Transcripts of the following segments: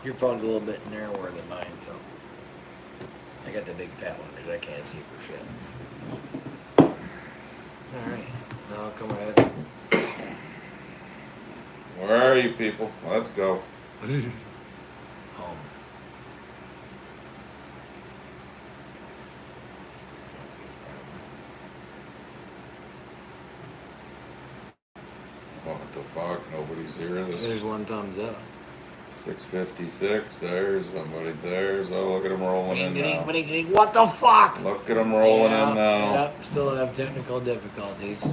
Your phone's a little bit narrower than mine, so I got the big fat one because I can't see for shit. All right, now come ahead. Where are you people? Let's go. Home. What the fuck? Nobody's here. This There's one thumbs up. 6:56. There's somebody. There's. Oh, look at them rolling in now. What the fuck? Look at them rolling in now. Yep, still have technical difficulties.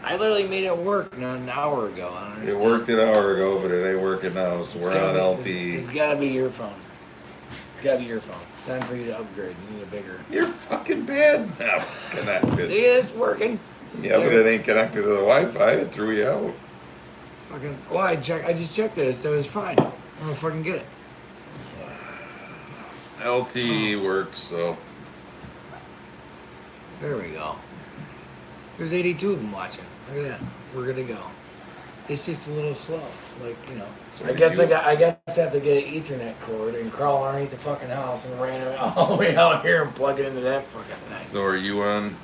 I literally made it work not an hour ago. I don't understand. It worked an hour ago, but it ain't working now. So we're on LTE. It's gotta be your phone. It's gotta be your phone. It's time for you to upgrade. You need a bigger. Your fucking pad's not connected. See, it's working. Yeah, but it ain't connected to the Wi-Fi. It threw you out. Fucking. Well, I just checked it. So it was fine. I'm gonna fucking get it. LTE works, so. There we go. There's 82 of them watching. Look at that. We're good to go. It's just a little slow, like you know. So I guess I have to get an Ethernet cord and crawl underneath the fucking house and ran it all the way out here and plug it into that fucking thing. So are you on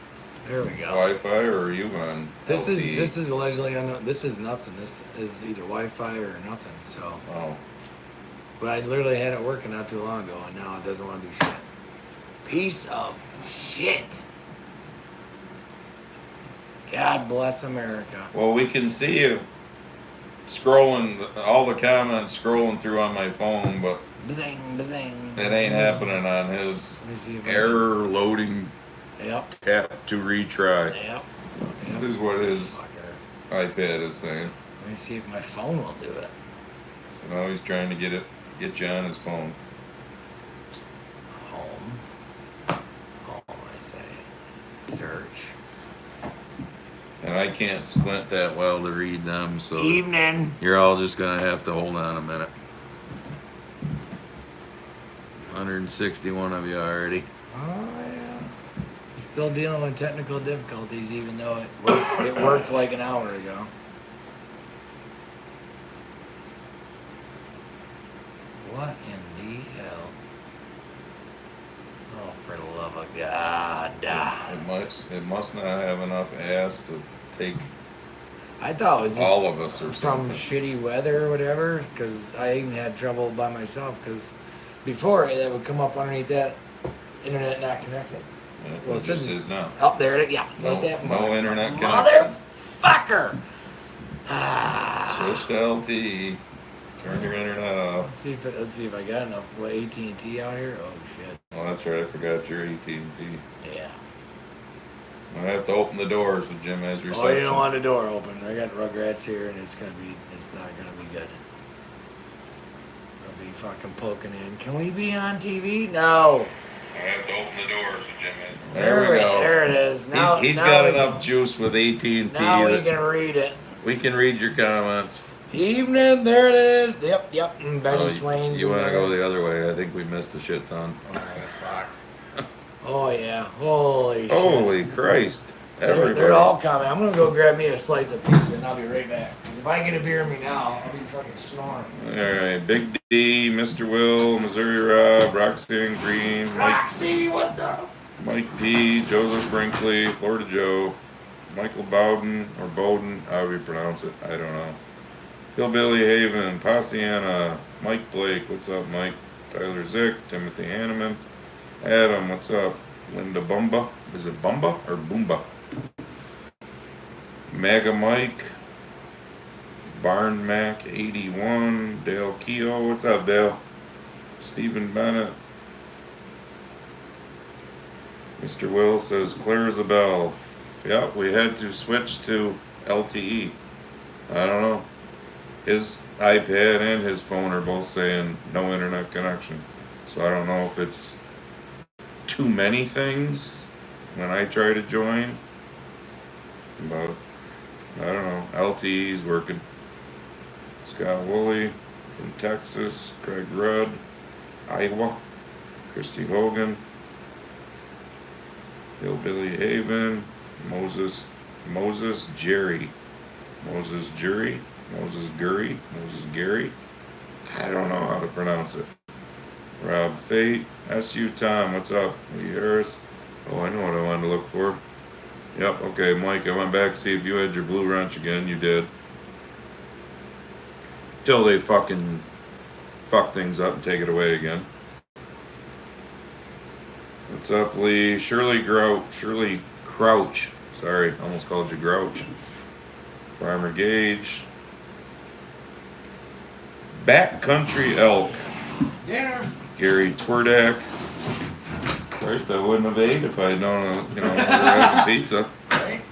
There we go. Wi-Fi or are you on This LTE? is allegedly unknown. This is nothing. This is either Wi-Fi or nothing. So, Oh. but I literally had it working not too long ago, and now it doesn't want to do shit. Piece of shit. God bless America. Well, we can see you scrolling, all the comments scrolling through on my phone, but Bazing, bazing. it ain't happening on his Let me see if I error loading Yep. tap to retry. Yep. This is what his Fucker. iPad is saying. Let me see if my phone will do it. So now he's trying to get you on his phone. Home. Home, I say. Search. And I can't squint that well to read them, so Evening. you're all just gonna have to hold on a minute. 161 of you already. Oh yeah. Still dealing with technical difficulties, even though it worked like an hour ago. What in the hell? Oh, for the love of God! It must not have enough ass to take I thought it was just all of us or from something. shitty weather or whatever. Because I even had trouble by myself. Because before that would come up underneath that internet not connected. Yeah, Well, it just is now. Oh, there it is. Yeah. No- like that no internet connection. Motherfucker! Ah. Switch to LTE. Turn your internet off. Let's see if I got enough. What, AT&T out here? Oh shit. Oh, that's right. I forgot your AT&T. Yeah. I have to open the doors with Jim as reception. Oh, you don't want the door open. I got Rugrats here, and it's not gonna be good. I'll be fucking poking in. Can we be on TV? No. I have to open the doors with Jim as There we go. There it is. Now he's now got we enough can- juice with AT&T Now we that can read it. we can read your comments. Evening. There it is. Yep. Betty Oh, Swain's. you in want to there. go the other way? I think we missed a shit ton. Oh fuck. Oh yeah. Holy shit. Holy Christ. Everybody. They're all coming. I'm gonna go grab me a slice of pizza and I'll be right back. 'Cause if I get a beer in me now, I'll be fucking snoring. All right. Big D, Mr. Will, Missouri Rob, Roxanne Green, Roxy, what's up? Mike P, Joseph Brinkley, Florida Joe, Michael Bowden, or Bowden, however you pronounce it, I don't know. Hillbilly Haven, Passiana, Mike Blake, what's up, Mike? Tyler Zick, Timothy Hanneman, Adam, what's up? Linda Bumba, is it Bumba or Boomba? Mega Mike, Barn Mac 81, Dale Keogh, what's up, Dale? Stephen Bennett. Mr. Will says, Claire Isabel. Yep, we had to switch to LTE. I don't know. His iPad and his phone are both saying no internet connection. So I don't know if it's too many things when I try to join. But I don't know. LTE's working. Scott Woolley from Texas. Craig Rudd, Iowa. Christy Hogan. Hillbilly Haven. Moses Jerry. Moses Gurry. I don't know how to pronounce it. Rob Fate, SU Tom, what's up? Lee Harris. Oh, I know what I wanted to look for. Yep, okay, Mike, I went back to see if you had your blue wrench again. You did. Till they fucking fuck things up and take it away again. What's up, Lee? Shirley Crouch. Sorry, almost called you Grouch. Farmer Gage. Backcountry Elk. Dinner. Gary Twerdak. Christ, I wouldn't have ate if I had known, we were having pizza. Right?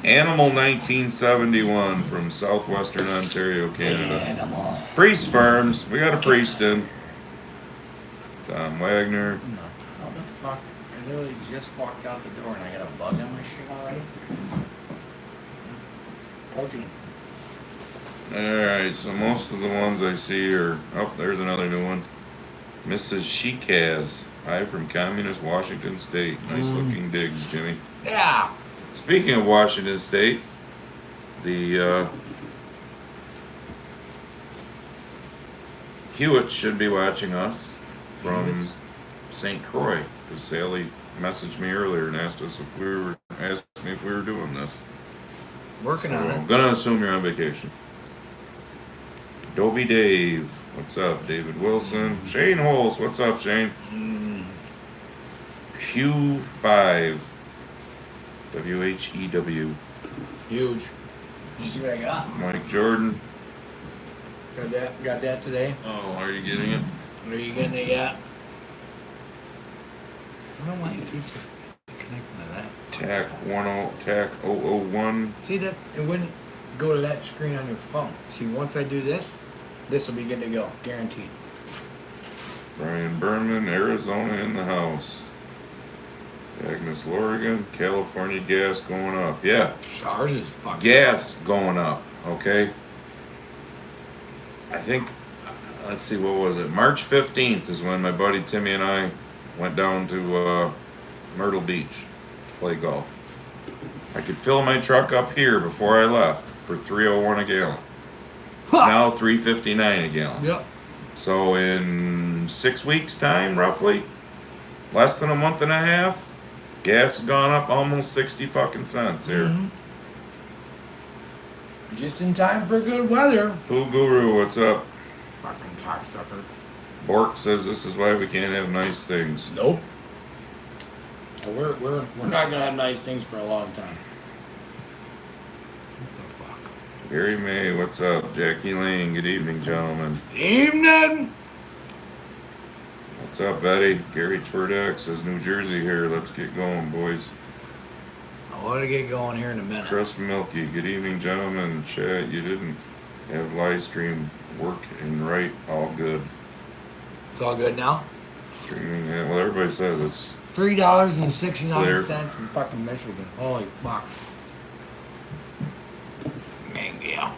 Animal 1971 from southwestern Ontario, Canada. Animal. Priest Farms. We got a priest in. Tom Wagner. No, how the fuck? I literally just walked out the door and I got a bug on my shit already. Protein. Alright, so most of the ones I see are... Oh, there's another new one. Mrs. Shikaz. Hi from communist Washington State. Nice looking digs, Jimmy. Yeah. Speaking of Washington State, the Hewitts should be watching us from St. Croix. Because Sally messaged me earlier and asked me if we were doing this. Working on I'm it. gonna assume you're on vacation. Dobie Dave, what's up? David Wilson. Shane Holz, what's up, Shane? Q5. WHEW. Huge. You see what I got? Mike Jordan. Got that today? Oh, are you getting it? Are you getting it yet? I don't know why it keeps connecting to that. TAC 001. See that? It wouldn't go to that screen on your phone. See, once I do this, this will be good to go. Guaranteed. Brian Berman, Arizona in the house. Agnes Lorigan, California gas going up. Yeah. Ours is fucking Gas going up, okay? I think, let's see, what was it? March 15th is when my buddy Timmy and I went down to Myrtle Beach to play golf. I could fill my truck up here before I left for $3.01 a gallon. It's now $3.59 a gallon. Yep. So in 6 weeks' time, roughly, less than a month and a half, gas has gone up almost 60 fucking cents here. Mm-hmm. Just in time for good weather. Pooh Guru, what's up? Fucking cocksucker. Bork says this is why we can't have nice things. Nope. We're not gonna have nice things for a long time. What the fuck? Gary May, what's up? Jackie Lane, good evening, gentlemen. Evening. What's up, Betty? Gary Twerdak says New Jersey here. Let's get going, boys. I want to get going here in a minute. Chris Milky, good evening, gentlemen. Chat, you didn't have live stream work and right. All good. It's all good now. Streaming, yeah, well, everybody says it's $3.69 from fucking Michigan. Holy fuck. Yeah.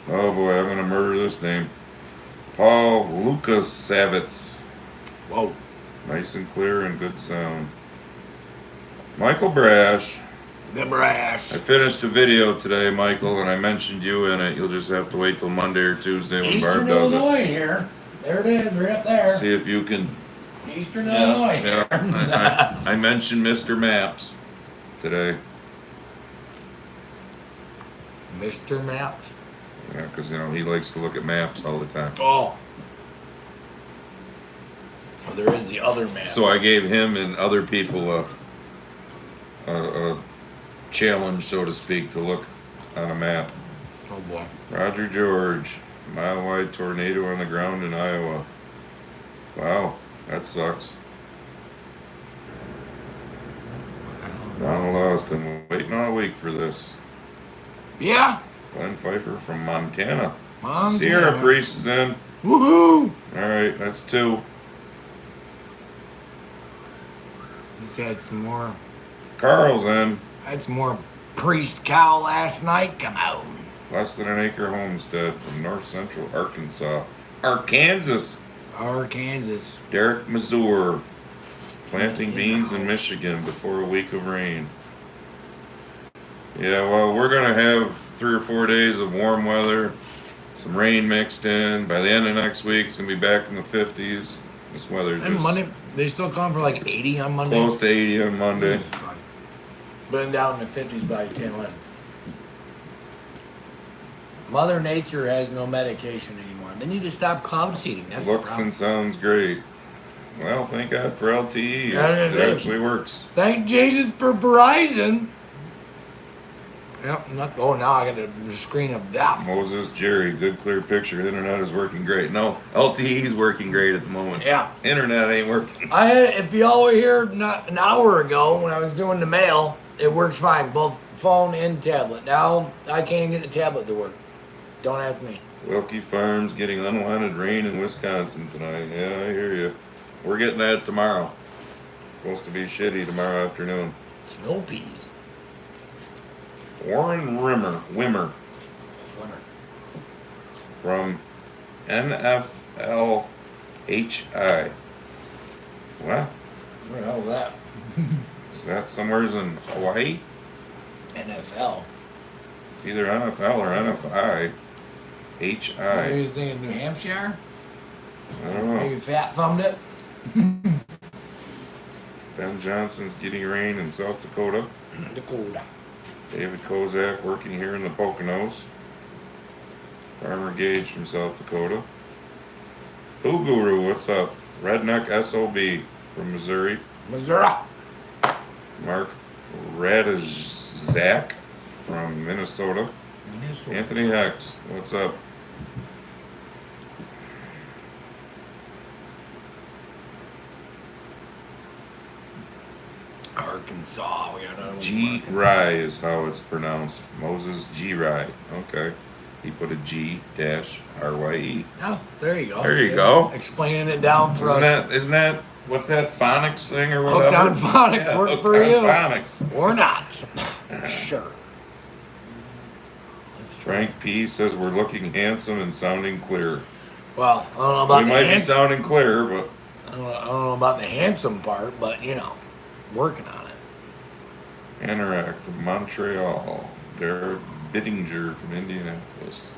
Oh boy, I'm gonna murder this name. Paul Lucas Savitz. Whoa. Nice and clear and good sound. Michael Brash. The brash. I finished a video today, Michael, and I mentioned you in it. You'll just have to wait till Monday or Tuesday when Eastern Barb does Illinois here. There it is, right up there. it. See if you can. Eastern Illinois. Yeah. I mentioned Mr. Maps today. Mr. Maps. Yeah, because he likes to look at maps all the time. Oh. Well, there is the other map. So I gave him and other people a challenge, so to speak, to look on a map. Oh boy. Roger George, mile-wide tornado on the ground in Iowa. Wow, that sucks. Ronald Austin, waiting all week for this. Yeah. Glenn Pfeiffer from Montana. Montana. Sierra Priest is in. Woohoo! Alright, that's 2. He's had some more. Carl's in. Had some more priest cow last night. Come out. Less than an acre homestead from north central Arkansas. Arkansas. Arkansas. Derek Mazur. Planting beans in Michigan before a week of rain. Yeah, well, we're going to have 3 or 4 days of warm weather. some rain mixed in. By the end of next week, it's gonna be back in the 50s. This weather And just Monday, they still calling for like 80 on Monday. close to 80 on Monday. Been down in the 50s by the tail end. Mother Nature has no medication anymore. They need to stop cloud seeding. That's the Looks problem. and sounds great. Well, thank God for LTE. Yeah, It actually works. Thank Jesus for Verizon. Yep. Now I got a screen of death. Moses, Jerry, good clear picture. Internet is working great. No, LTE is working great at the moment. Yeah. Internet ain't working. If y'all were here not an hour ago when I was doing the mail, it works fine, both phone and tablet. Now I can't even get the tablet to work. Don't ask me. Wilkie Farms getting unwanted rain in Wisconsin tonight. Yeah, I hear you. We're getting that tomorrow. Supposed to be shitty tomorrow afternoon. Snow peas. Warren Wimmer from NFLHI. What? What the hell is that? Is that somewheres in Hawaii? NFL. It's either NFL or NFI. Maybe HI. you thinking New Hampshire? I don't know. Maybe fat thumbed it? Ben Johnson's getting rain in South Dakota. Dakota. David Kozak working here in the Poconos. Farmer Gage from South Dakota. Pooh Guru, what's up? Redneck SOB from Missouri. Missouri. Mark Radizak from Minnesota. Anthony Hex, what's up? Arkansas. We got another one from G. Arkansas. Rye is how it's pronounced. Moses G. Rye. Okay. He put a G-R-Y-E. Oh, there you go. There you go. Explaining it down for us. Isn't that, what's that phonics thing or whatever? Hooked on phonics, Yeah, work hooked for on you. phonics. Or not. Sure. Let's try. Frank P. says we're looking handsome and sounding clear. Well, I don't know about We the might be sounding clear, but I don't know about the handsome part, but working on it. Anorak from Montreal. Derek Bittinger from Indianapolis.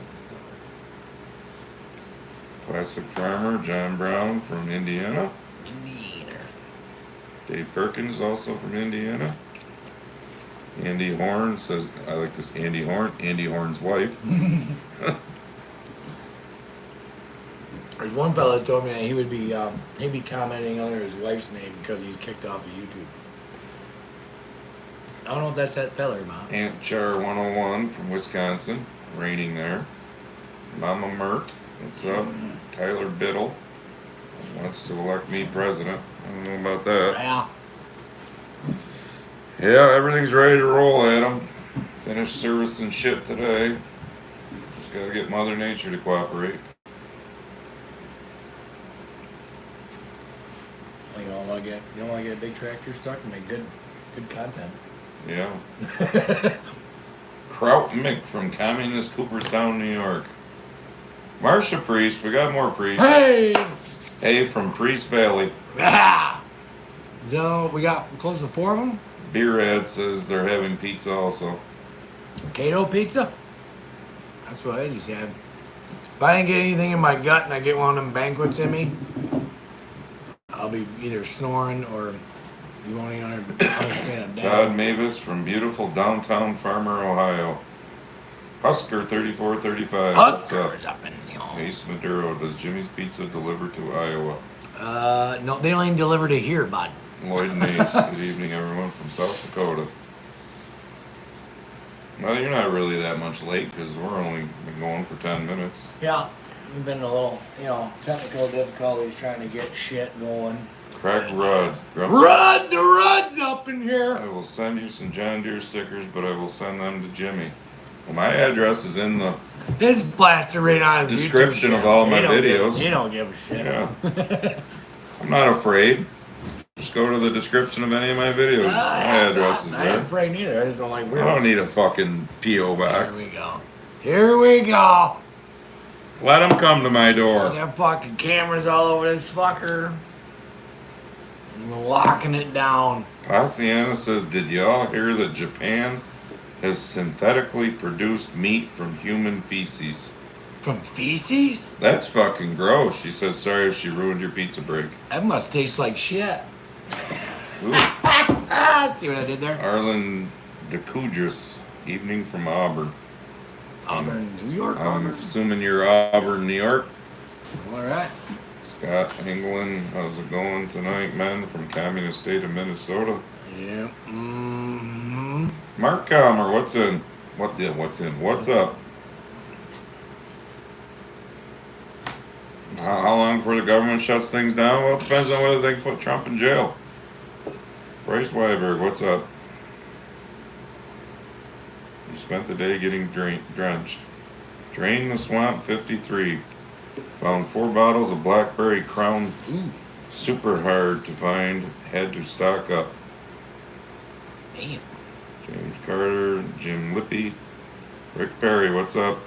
Classic Farmer John Brown from Indiana. Indiana. Dave Perkins also from Indiana. Andy Horn says, I like this Andy Horn. Andy Horn's wife. There's one fella that told me that he'd be commenting under his wife's name because he's kicked off of YouTube. I don't know if that's that fella or not. Aunt Char 101 from Wisconsin. Raining there. Mama Mert. What's up? Tyler Biddle wants to elect me president. I don't know about that. Yeah. Yeah, everything's ready to roll, Adam. Finished servicing shit today. Just gotta get Mother Nature to cooperate. You don't want to get a big tractor stuck and make good content. Yeah. Kraut Mick from Communist Cooperstown, New York. Marcia Priest, we got more priests. Hey! Hey from Priest Valley. Ah! So we got close to 4 of them. Beer Ad says they're having pizza also. Cato pizza? That's what Eddie said. If I didn't get anything in my gut and I get one of them banquets in me, I'll be either snoring or you won't even understand a Todd damn. Mavis from beautiful downtown Farmer, Ohio. Husker 3435. What's up? Huskers up in Ace Maduro, does Jimmy's Pizza deliver to Iowa? No, they don't even deliver to here, bud. Lloyd and Ace, good evening everyone from South Dakota. Well, you're not really that much late because we're only been going for 10 minutes. Yeah, we've been a little, technical difficulties trying to get shit going. Crack Rod. The Rud's up in I here. will send you some John Deere stickers, but I will send them to Jimmy. Well, my address is in the It's blasted right on his description YouTube of all my channel. videos. He don't give a shit. Yeah. I'm not afraid. Just go to the description of any of my videos. My address is I ain't there. afraid neither. I just don't like I weird. don't need a fucking P.O. box. Here we go. Here we go. Let them come to my door. Got fucking cameras all over this fucker. We're locking it down. Paciana says, did y'all hear that Japan has synthetically produced meat from human feces? From feces? That's fucking gross. She says sorry if she ruined your pizza break. That must taste like shit. Ooh. See what I did there? Arlen DeCudris, evening from Auburn. Auburn, New York. I'm Auburn. assuming you're Auburn, New York. All right. Scott England, how's it going tonight, men from communist state of Minnesota? Yeah. Mm-hmm. Mark Calmer, what's in? What's up? How long before the government shuts things down? Well, it depends on whether they can put Trump in jail. Bryce Weiberg, what's up? You spent the day getting drenched. Drain the Swamp 53. Found 4 bottles of Blackberry Crown. Ooh. Super hard to find. Had to stock up. Damn. James Carter, Jim Lippy, Rick Perry, what's up?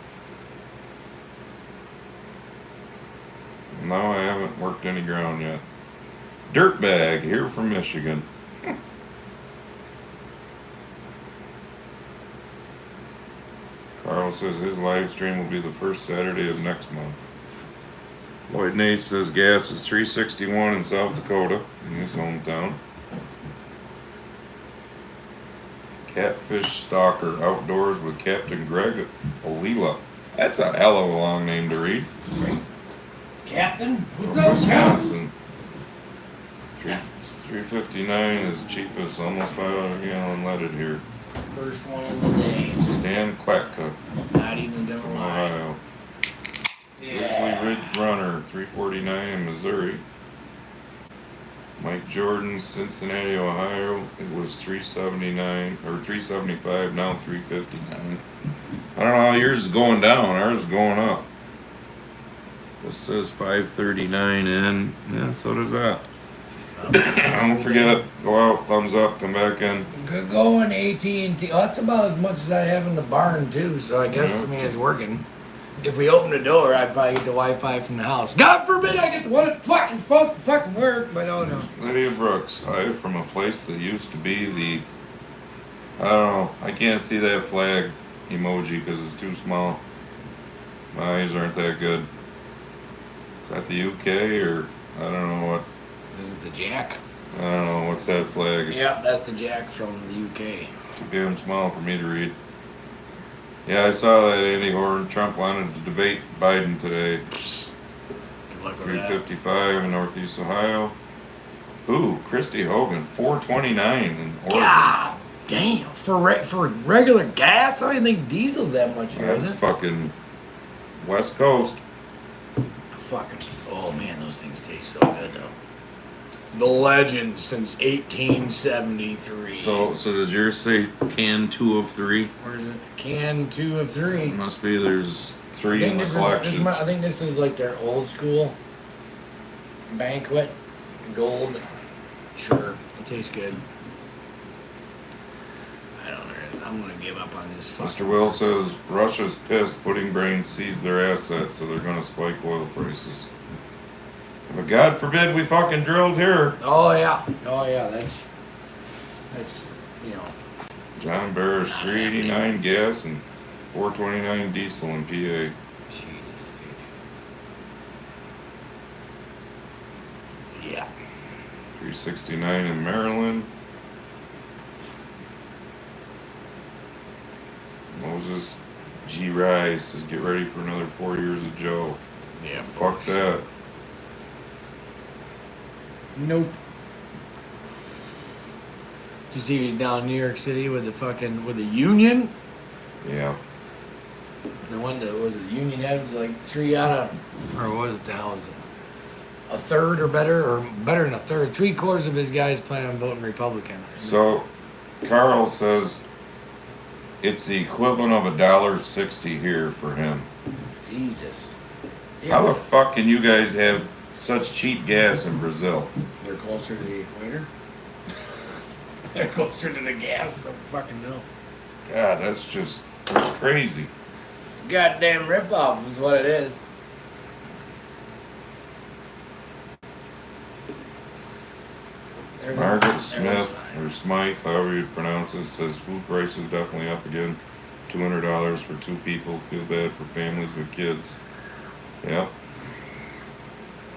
No, I haven't worked any ground yet. Dirtbag, here from Michigan. Carl says his live stream will be the first Saturday of next month. Lloyd Nace says gas is $3.61 in South Dakota, in his hometown. Catfish Stalker, outdoors with Captain Greg Olila. That's a hell of a long name to read. Captain? From What's up, Wisconsin. $3.59 is cheapest, almost 5 gallon leaded here. First one in the day. Stan Klatka, Not even gonna from lie. Ohio. Grizzly Ridge Runner, $3.49 in Missouri. Mike Jordan, Cincinnati, Ohio. It was $3.79 or $3.75, now $3.59. I don't know how yours is going down. Ours is going up. This says $5.39 in. Yeah, so does that. Don't forget, go out, thumbs up, come back in. Good going, AT&T. Oh, that's about as much as I have in the barn too. So I guess I mean it's working. If we open the door, I'd probably get the Wi-Fi from the house. God forbid I get the one that's fucking supposed to fucking work, but oh no. Lydia Brooks, hi from a place that used to be the, I don't know, I can't see that flag emoji because it's too small. My eyes aren't that good. Is that the UK or I don't know what? Is it the Jack? I don't know what's that flag. It's Yep, that's the Jack from the UK. too damn small for me to read. Yeah, I saw that Andy Horn. Trump wanted to debate Biden today. Good luck with that. 355 in Northeast Ohio. Ooh, Christy Hogan, 429 in Oregon. God damn! For regular gas, I don't even think diesel's that much here, is That's it? fucking West Coast. Fucking. Oh man, those things taste so good though. The legend since 1873. So does yours say can 2 of 3? Where's it? Can 2 of 3. It must be there's I 3 think in the this collection. I think this is like their old school banquet gold. Sure, it tastes good. I don't know. I'm gonna give up on this. Mr. Will says Russia's pissed. Pudding Brains seized their assets, so they're gonna spike oil prices. But God forbid we fucking drilled here. Oh yeah. That's you know. John Barris, 389 gas and 429 diesel in PA. Jesus. Yeah. 369 in Maryland. Moses G. Rice says get ready for another 4 years of Joe. Yeah. Fuck that. Nope. Did you see he's down in New York City with the union? Yeah. The one that was the union head was like 3 out of, or what was it? The hell was it? A third or better than a third. 3/4 of his guys plan on voting Republican. So Carl says it's the equivalent of $1.60 here for him. Jesus. How the fuck can you guys have such cheap gas in Brazil? They're closer to the equator. They're closer to the gas. I don't fucking know. God, that's crazy. Goddamn ripoff is what it is. Margaret Smith, or Smythe, however you pronounce it, says food prices definitely up again. $200 for 2 people. Feel bad for families with kids. Yep.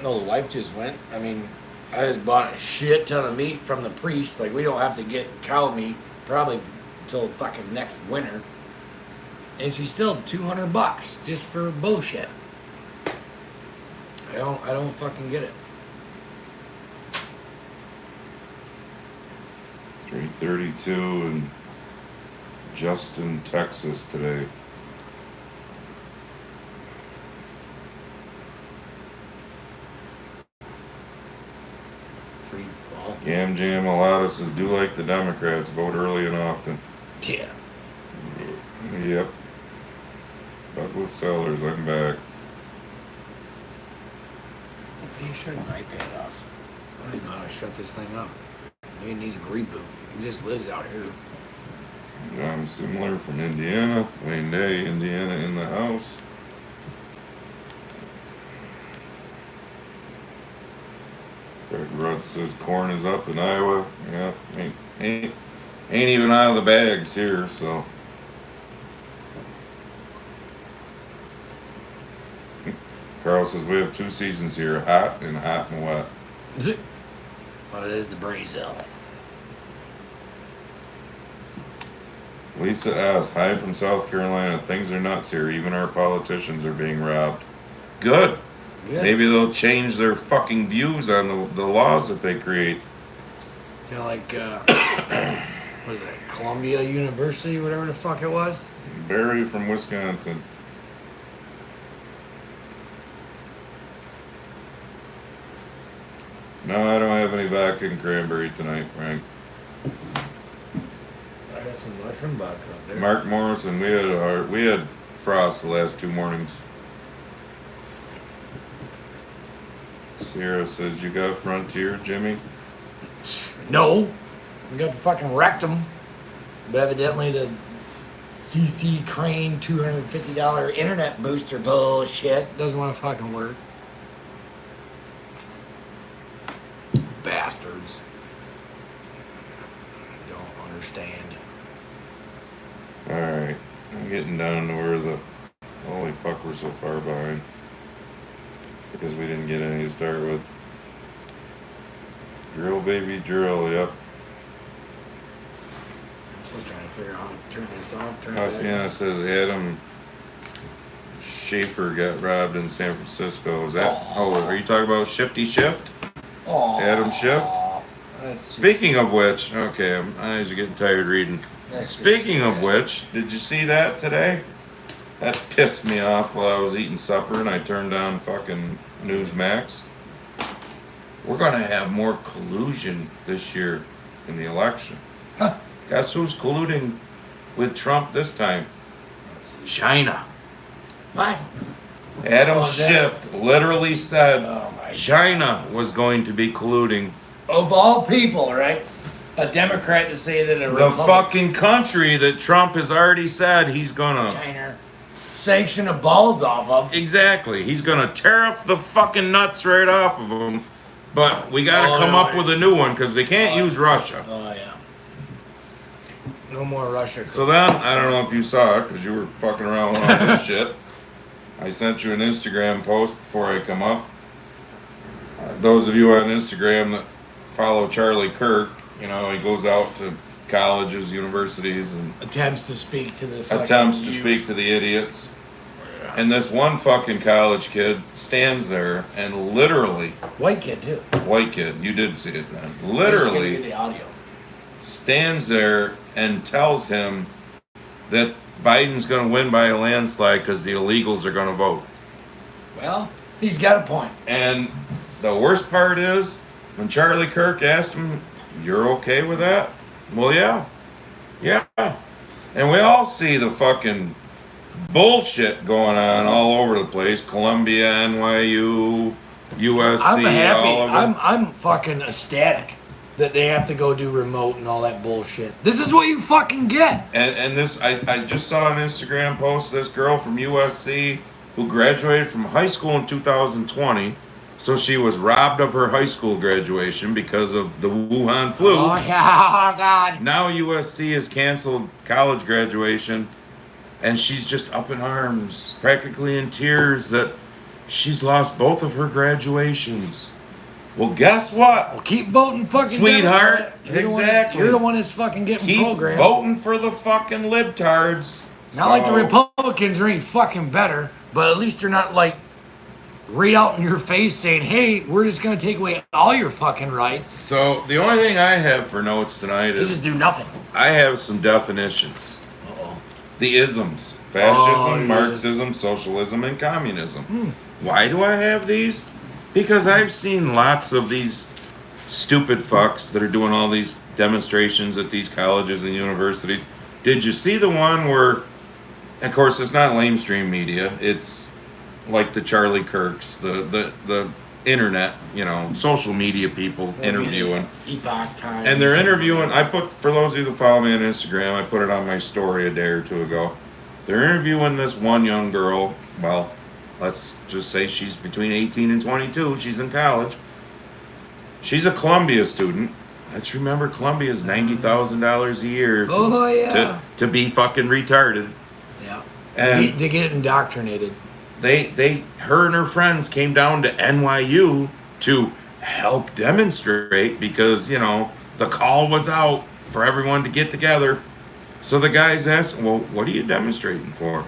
No, the wife just went. I mean, I just bought a shit ton of meat from the priest. Like, we don't have to get cow meat probably until fucking next winter. And she's still $200 just for bullshit. I don't fucking get it. 3:32 in Justin, Texas today. Yam Jam Alatta says, do like the Democrats, vote early and often. Yeah. Yep. Douglas Sellers, I'm back. You shut my iPad off. I don't know how to shut this thing up. Maybe it needs a reboot. He just lives out here. I'm similar from Indiana. Wayne Day, Indiana in the house. Greg Rudd says corn is up in Iowa. Yeah, ain't even out of the bags here, so. Carl says we have 2 seasons here, hot and wet. Is it? Well, it is the Brazil. Lisa S. Hi from South Carolina. Things are nuts here. Even our politicians are being robbed. Good. Yeah. Maybe they'll change their fucking views on the laws that they create. You know, like, what is it, Columbia University, whatever the fuck it was? Barry from Wisconsin. No, I don't have any vodka and cranberry tonight, Frank. I got some mushroom vodka up there. Mark Morrison, we had frost the last 2 mornings. Sierra says, you got Frontier, Jimmy? No. We got the fucking rectum. But evidently the CC Crane $250 internet booster bullshit doesn't want to fucking work. Bastards. Don't understand. Alright, I'm getting down to where the... Holy fuck, we're so far behind. Because we didn't get any to start with. Drill, baby, drill, yep. I'm still trying to figure out how to turn this off. Hacienda says Adam Schaefer got robbed in San Francisco. Is that... Oh, are you talking about Shifty Shift? Aww. Adam Schiff? Speaking of which... Okay, my eyes are getting tired reading. Speaking of which, did you see that today? That pissed me off while I was eating supper and I turned on fucking Newsmax. We're gonna have more collusion this year in the election. Huh. Guess who's colluding with Trump this time? China. What? Adam Schiff literally said my China was going to be colluding. Of all people, right? A Democrat to say that a The fucking country that Trump has already said he's gonna... China sanction the balls off of. Exactly. He's gonna tariff the fucking nuts right off of them. But we gotta come up with a new one because they can't use Russia. Oh, yeah. No more Russia. So then, I don't know if you saw it because you were fucking around with all this shit. I sent you an Instagram post before I come up. Those of you on Instagram that follow Charlie Kirk, you know, he goes out to colleges, universities, and attempts to speak to the idiots. And this one fucking college kid stands there and literally... White kid, too. White kid. You did see it then. Literally get the audio. Stands there and tells him that Biden's going to win by a landslide because the illegals are going to vote. Well, he's got a point. And the worst part is, when Charlie Kirk asked him, you're okay with that? Well, yeah. Yeah. And we all see the fucking bullshit going on all over the place. Columbia, NYU, USC, I'm happy. all of it. I'm fucking ecstatic that they have to go do remote and all that bullshit. This is what you fucking get. And this, I just saw an Instagram post, this girl from USC who graduated from high school in 2020. So she was robbed of her high school graduation because of the Wuhan flu. Oh, yeah, oh, God. Now USC has canceled college graduation and she's just up in arms, practically in tears, that she's lost both of her graduations. Well, guess what? Well, keep voting fucking Sweetheart. Democrat. You're Exactly. you're the one that's fucking getting Keep programmed. voting for the fucking libtards. Not like the Republicans are any fucking better, but at least they're not like right out in your face saying, hey, we're just going to take away all your fucking rights. So the only thing I have for notes tonight They is just do nothing. I have some definitions. Uh-oh. The isms. Fascism, Oh, Marxism, socialism, and communism. Why do I have these? Because I've seen lots of these stupid fucks that are doing all these demonstrations at these colleges and universities. Did you see the one where, of course, it's not lamestream media, it's like the Charlie Kirks, the internet, social media people interviewing. Epoch Times. And they're interviewing, for those of you that follow me on Instagram, I put it on my story a day or two ago. They're interviewing this one young girl, well, let's just say she's between 18 and 22, she's in college. She's a Columbia student. Let's remember Columbia is $90,000 a year to be fucking retarded. Yeah. And they get indoctrinated. Her and her friends came down to NYU to help demonstrate because, the call was out for everyone to get together. So the guys asked, well, what are you demonstrating for?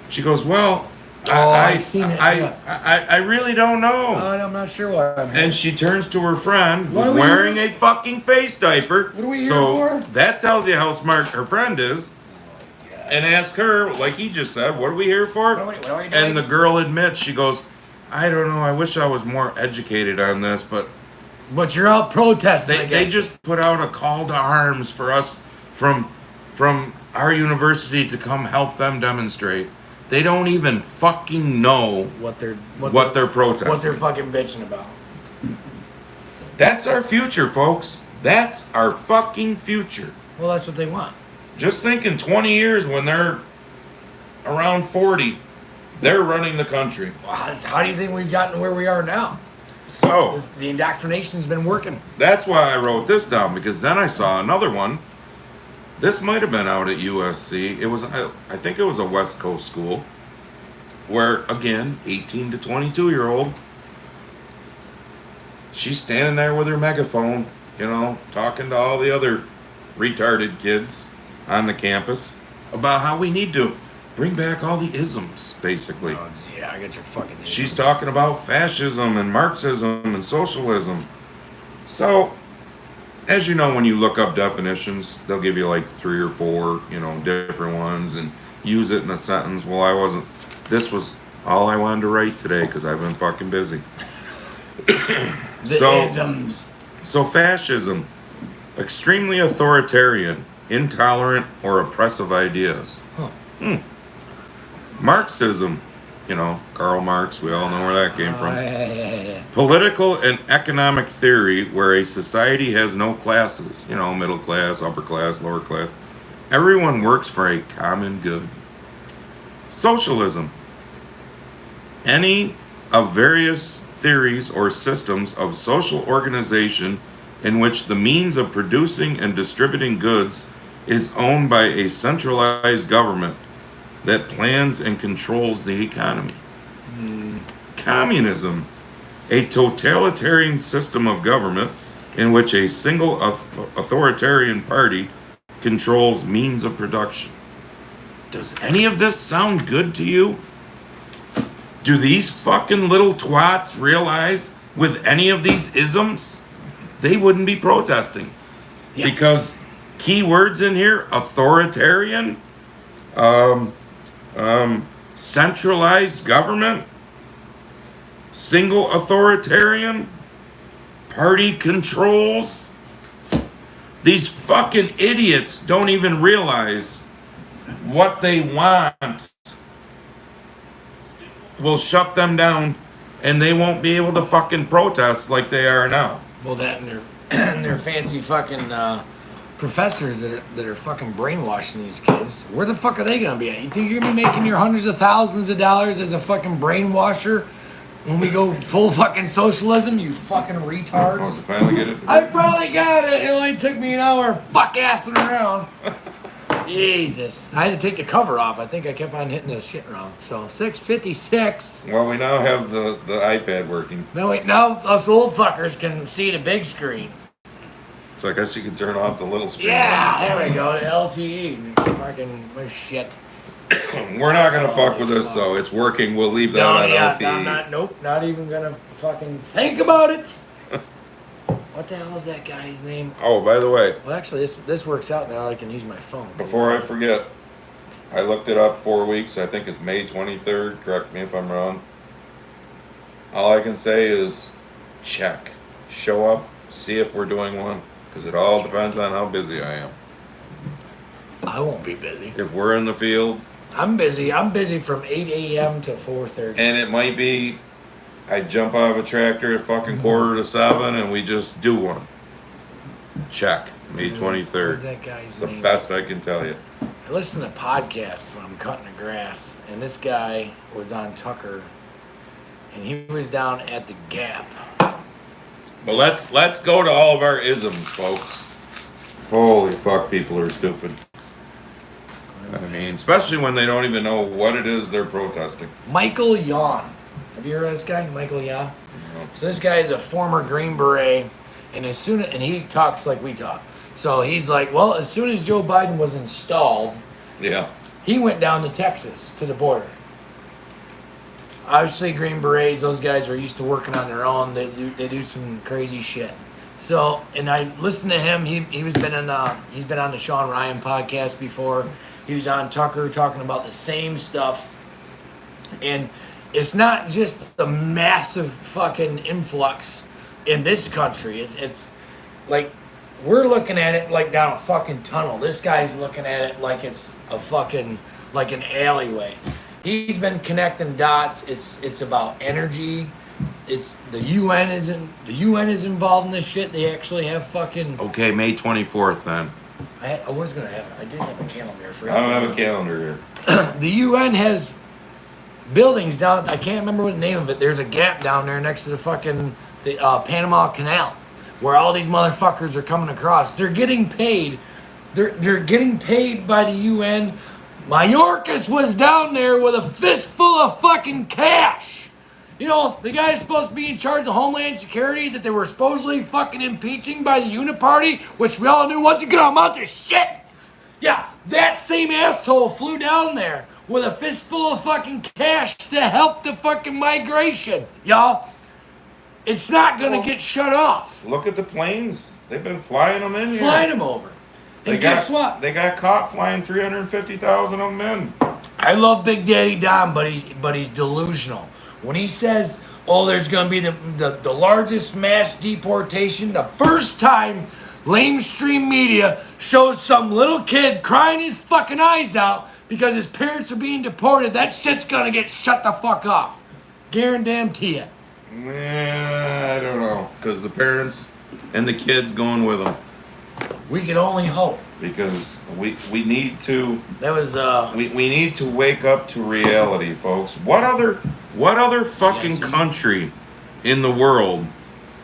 She goes, well, I've seen it. I really don't know. I'm not sure why. And she turns to her friend who's wearing a fucking face diaper. What are we here for? That tells you how smart her friend is. And ask her, like he just said, what are we here for? What are we doing? And the girl admits, she goes, I don't know, I wish I was more educated on this, but you're out protesting. they just put out a call to arms for us from our university to come help them demonstrate. They don't even fucking know what they're protesting. What they're fucking bitching about. That's our future, folks. That's our fucking future. Well, that's what they want. Just think in 20 years when they're around 40, they're running the country. Well, how do you think we've gotten where we are now? So, The indoctrination's been working. that's why I wrote this down, because then I saw another one. This might have been out at USC. I think it was a West Coast school, where, again, 18 to 22-year-old, she's standing there with her megaphone, talking to all the other retarded kids on the campus about how we need to bring back all the isms, basically. Oh, yeah, I got your fucking isms. She's talking about fascism and Marxism and socialism. So, as you know, when you look up definitions, they'll give you like 3 or 4, different ones and use it in a sentence. Well, this was all I wanted to write today because I've been fucking busy. Isms. So fascism, extremely authoritarian, intolerant, or oppressive ideas. Huh. Marxism, Karl Marx, we all know where that came from. Yeah. Political and economic theory where a society has no classes, middle class, upper class, lower class. Everyone works for a common good. Socialism. Any of various theories or systems of social organization in which the means of producing and distributing goods is owned by a centralized government that plans and controls the economy. Communism, a totalitarian system of government in which a single authoritarian party controls means of production. Does any of this sound good to you? Do these fucking little twats realize with any of these isms, they wouldn't be protesting? Yeah. Because key words in here, authoritarian, centralized government, single authoritarian, party controls. These fucking idiots don't even realize what they want will shut them down and they won't be able to fucking protest like they are now. Well, that and their fancy fucking professors that are fucking brainwashing these kids. Where the fuck are they gonna be at? You think you're gonna be making your hundreds of thousands of dollars as a fucking brainwasher when we go full fucking socialism? You fucking retards. Oh, to finally get it. I probably got it. It only took me an hour fuck assing around. Jesus. I had to take the cover off. I think I kept on hitting the shit wrong. So 656. Well, we now have the iPad working. No, wait, now us old fuckers can see the big screen. So I guess you can turn off the little screen. Yeah, there we go. The LTE. Fucking shit. We're not gonna fuck with this though. It's working. We'll leave that on LTE. Nope, not even gonna fucking think about it. What the hell is that guy's name? Oh, by the way, Well, actually, this works out now. I can use my phone. before I forget, I looked it up 4 weeks. I think it's May 23rd. Correct me if I'm wrong. All I can say is check. Show up. See if we're doing one. Because it all depends on how busy I am. I won't be busy. If we're in the field, I'm busy. I'm busy from 8 a.m. to 4:30. and it might be I jump out of a tractor at fucking 6:45 and we just do one. Check. May 23rd. What's that guy's It's the name? best I can tell you. I listen to podcasts when I'm cutting the grass, and this guy was on Tucker, and he was down at the Gap. But let's go to all of our isms, folks. Holy fuck, people are stupid. I mean, especially when they don't even know what it is they're protesting. Michael Yawn. Have you heard of this guy, Michael Yawn? So this guy is a former Green Beret, and and he talks like we talk. So he's like, well, as soon as Joe Biden was installed, Yeah. he went down to Texas to the border. Obviously, Green Berets, those guys are used to working on their own. They do some crazy shit. So, and I listened to him. He's been on the Sean Ryan podcast before. He was on Tucker talking about the same stuff. And it's not just the massive fucking influx in this country. It's like we're looking at it like down a fucking tunnel. This guy's looking at it like it's a fucking like an alleyway. He's been connecting dots. It's about energy. It's the UN is involved in this shit. They actually have fucking. Okay, May 24th then. I was gonna have. I did have a calendar for. I don't have a calendar here. The UN has buildings down. I can't remember what the name of it. There's a gap down there next to the fucking Panama Canal, where all these motherfuckers are coming across. They're getting paid. They're getting paid by the UN. Mayorkas was down there with a fistful of fucking cash. You know, the guy is supposed to be in charge of Homeland Security that they were supposedly fucking impeaching by the Uniparty, which we all knew wasn't a good amount of shit. Yeah, that same asshole flew down there with a fistful of fucking cash to help the fucking migration, y'all. It's not gonna get shut off. Look at the planes. They've been flying them in here. Flying them over. And guess what? They got caught flying 350,000 of them in. I love Big Daddy Don, but he's delusional. When he says, "Oh, there's gonna be the largest mass deportation," the first time lamestream media shows some little kid crying his fucking eyes out because his parents are being deported, that shit's gonna get shut the fuck off. Guarantee it. I don't know, because the parents and the kids going with them. We can only hope. Because we need to. That was We need to wake up to reality, folks. What other fucking country in the world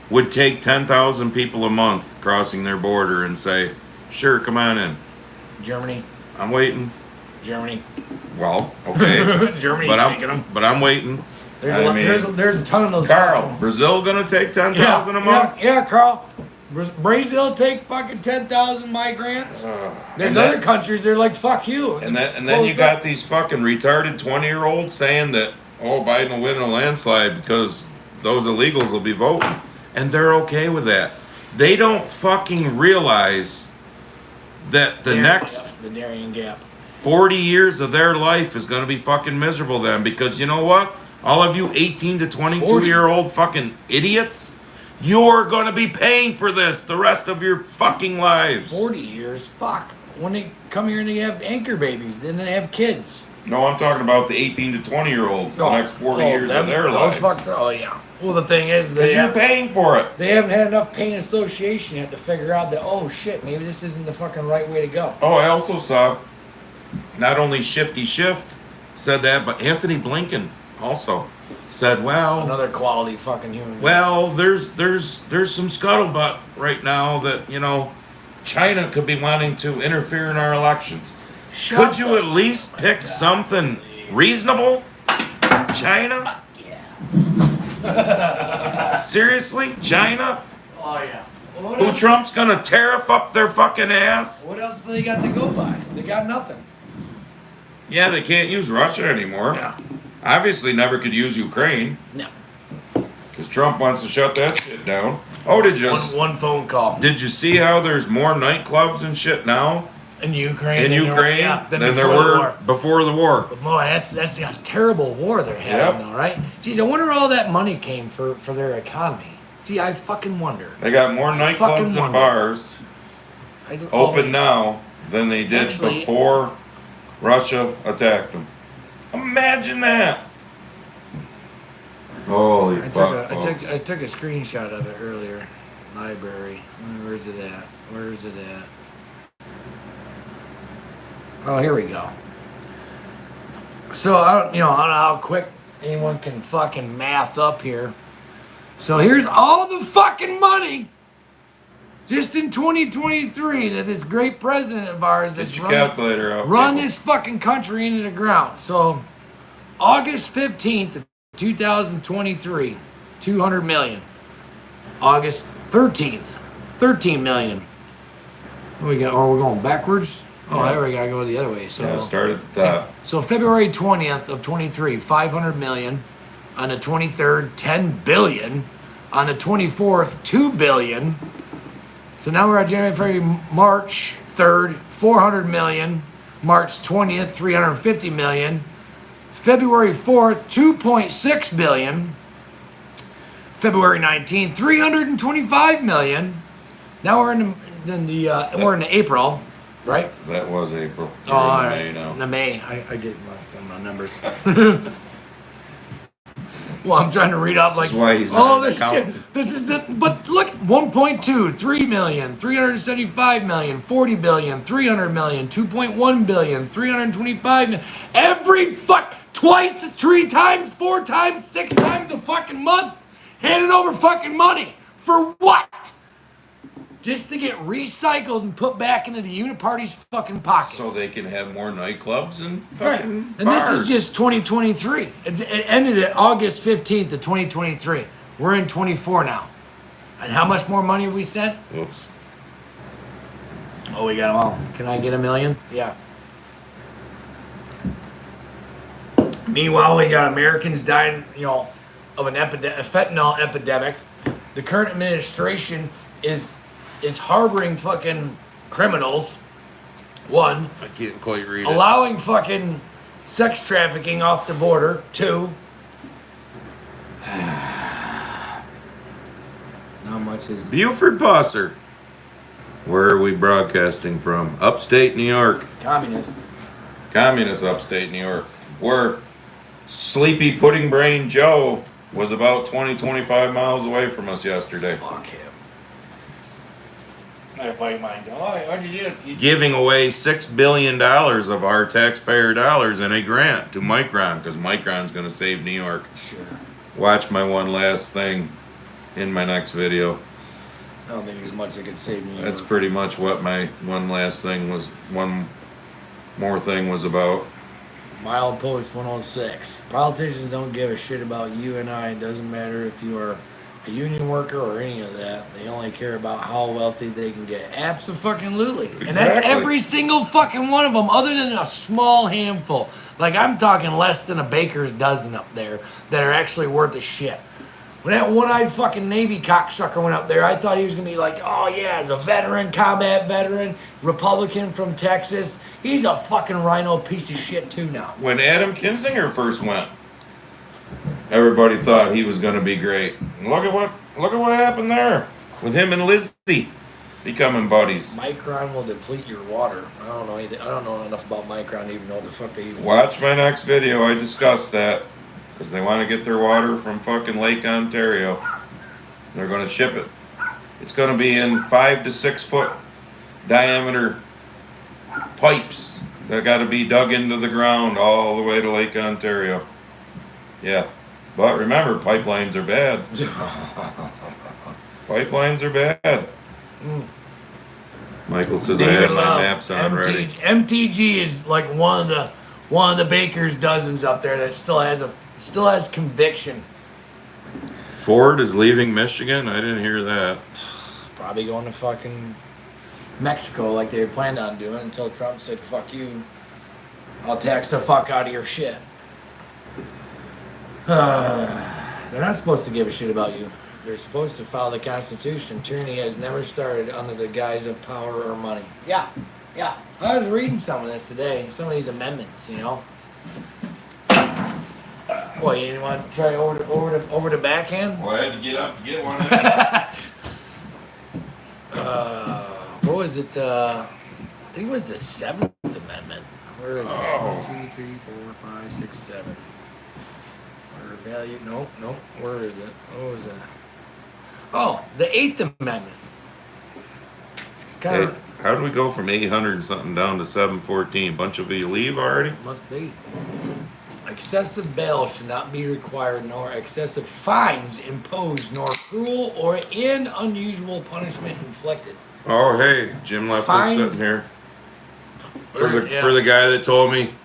would take 10,000 people a month crossing their border and say, "Sure, come on in"? Germany. I'm waiting. Germany. Well, okay. Germany's taking them. But I'm waiting. There's a ton of those. Carl, Brazil gonna take 10,000 a month? Yeah, Carl. Brazil take fucking 10,000 migrants. There's other countries they're like, fuck you. And then you got these fucking retarded 20-year-olds saying that, oh, Biden will win in a landslide because those illegals will be voting. And they're okay with that. They don't fucking realize that the next the Darien Gap 40 years of their life is going to be fucking miserable then, because you know what? All of you 18 to 22-year-old fucking idiots, you're going to be paying for this the rest of your fucking lives. 40 years? Fuck. When they come here and they have anchor babies, then they have kids. No, I'm talking about the 18 to 20-year-olds, the next 40 years of their lives. Oh, yeah. Well, the thing is, because you're paying for it. They haven't had enough pain association yet to figure out that, oh, shit, maybe this isn't the fucking right way to go. Oh, I also saw, not only Shifty Shift said that, but Anthony Blinken also said, well, another quality fucking human being. Well, there's some scuttlebutt right now that, you know, China could be wanting to interfere in our elections. Could you at least pick something reasonable? China? Yeah. Seriously? China? Oh yeah. Well, Who Trump's gonna tariff up their fucking ass? What else do they got to go by? They got nothing. Yeah, they can't use Russia anymore. No. Obviously never could use Ukraine. No. Because Trump wants to shut that shit down. Oh, did you One phone call. did you see how there's more nightclubs and shit now In Ukraine. in Ukraine Than than there before the were war. before the war? But boy, that's a terrible war they're having, Yep. though, right? Geez, I wonder where all that money came for their economy. Gee, I fucking wonder. They got more fucking nightclubs and wonder. bars open now than they did Actually- before Russia attacked them. Imagine that. Holy I fuck, took a screenshot of it earlier. Library. Where's it at? Where's it at? Oh, here we go. So I don't know how quick anyone can fucking math up here. So here's all the fucking money just in 2023 that this great president of ours Get that's your calculator out. run people. this fucking country into the ground. So August 15th of 2023, 200 million. August 13th, 13 million. What we got? Oh, we're going backwards? Oh, Yeah. there we gotta go the other way. So Yeah, start at the top. so February 20th of 23, 500 million. On the 23rd, 10 billion. On the 24th, 2 billion. So now we're at January, February, March 3rd, 400 million. March 20th, 350 million. February 4th, 2.6 billion. February 19th, 325 million. Now we're we're in April, right? That was April. Oh, You're in all May right. now. The May. I get my numbers. Well, I'm trying to read off This like, is why he's not oh, an this accountant. shit. This is the, but look, 1.2, 3 million, 375 million, 40 billion, 300 million, 2.1 billion, 325 million. Every twice, 3 times, 4 times, 6 times a fucking month, handing over fucking money. For what? Just to get recycled and put back into the uniparty's fucking pockets. So they can have more nightclubs and Right. fucking And this bars. is just 2023. It ended at August 15th of 2023. We're in 24 now. And how much more money have we sent? Whoops. Oh, we got them all. Can I get $1 million? Yeah. Meanwhile, we got Americans dying, of a fentanyl epidemic. The current administration is harboring fucking criminals. One, I can't quite read it. allowing fucking sex trafficking off the border. 2, how much is it? Buford Bosser. Where are we broadcasting from? Upstate New York. Communist. Communist upstate New York. Where Sleepy Pudding Brain Joe was about 25 miles away from us yesterday. Fuck him. Everybody mind. Oh, how'd you do it? Giving away $6 billion of our taxpayer dollars in a grant to Micron, because Micron's going to save New York. Sure. Watch my one last thing in my next video. I don't think there's much that could save me. That's pretty much what my one more thing was about. Mile Post 106. Politicians don't give a shit about you and I. It doesn't matter if you are a union worker or any of that. They only care about how wealthy they can get. Abso-fucking-lutely. And that's Exactly. every single fucking one of them, other than a small handful. Like, I'm talking less than a baker's dozen up there that are actually worth a shit. When that one-eyed fucking Navy cocksucker went up there, I thought he was going to be like, oh yeah, he's a veteran, combat veteran, Republican from Texas. He's a fucking rhino piece of shit too now. When Adam Kinzinger first went, everybody thought he was going to be great. Look at what happened there with him and Lizzie becoming buddies. Micron will deplete your water. I don't know anything. I don't know enough about Micron to even know what the fuck they even. Watch my next video. I discussed that because they want to get their water from fucking Lake Ontario. They're going to ship it. It's going to be in 5 to 6 foot diameter pipes that got to be dug into the ground all the way to Lake Ontario. Yeah. But remember, pipelines are bad. Pipelines are bad. Michael says I David have my Love, maps on ready. MTG is like one of the baker's dozens up there that still has conviction. Ford is leaving Michigan? I didn't hear that. Probably going to fucking Mexico like they planned on doing until Trump said, fuck you. I'll tax the fuck out of your shit. They're not supposed to give a shit about you. They're supposed to follow the Constitution. Tyranny has never started under the guise of power or money. Yeah. I was reading some of this today. Some of these amendments, you know. What, you didn't want to try over the backhand? Well, I had to get up to get one. What was it? I think it was the 7th Amendment. Where is it? 1, 2, 3, 4, 5, 6, 7. Where value? Nope. Where is it? What was it? Oh, the 8th Amendment. Hey, how do we go from 800 and something down to 714? Bunch of you leave already? Must be. Excessive bail should not be required, nor excessive fines imposed, nor cruel or unusual punishment inflicted. Oh, hey, Jim Left was sitting here. For the guy that told me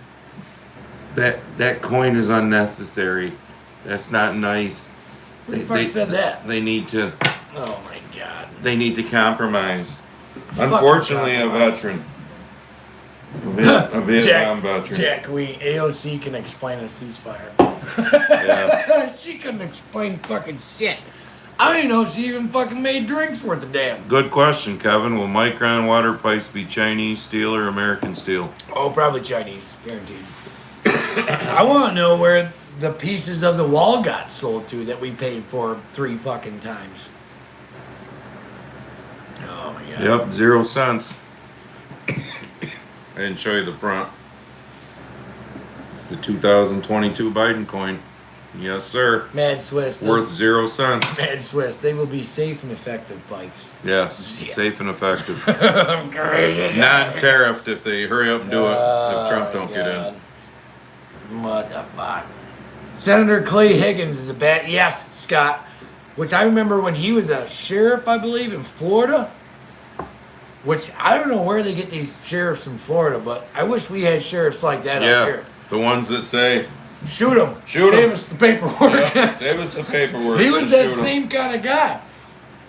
that coin is unnecessary. That's not nice. Who the fuck said that? They need to. Oh my God. They need to compromise. Unfortunately, a veteran. A Vietnam veteran. Jack, AOC can explain a ceasefire. Yeah. She couldn't explain fucking shit. I didn't know she even fucking made drinks worth a damn. Good question, Kevin. Will micron water pipes be Chinese steel or American steel? Oh, probably Chinese, guaranteed. I want to know where the pieces of the wall got sold to that we paid for 3 fucking times. Oh my God. Yep, 0 cents. I didn't show you the front. It's the 2022 Biden coin. Yes, sir. Mad Swiss. Worth 0 cents. Mad Swiss. They will be safe and effective pipes. Yes, Yeah. safe and effective. Crazy. Non-tariffed if they hurry up and do it. If Trump don't get in. What the fuck? Senator Clay Higgins is a bad... Yes, Scott. Which I remember when he was a sheriff, I believe, in Florida. Which I don't know where they get these sheriffs in Florida, but I wish we had sheriffs like that up here. The ones that say, Shoot them. Shoot 'em. Save us the paperwork. yeah, save us the paperwork. He was Just that shoot 'em. same kind of guy.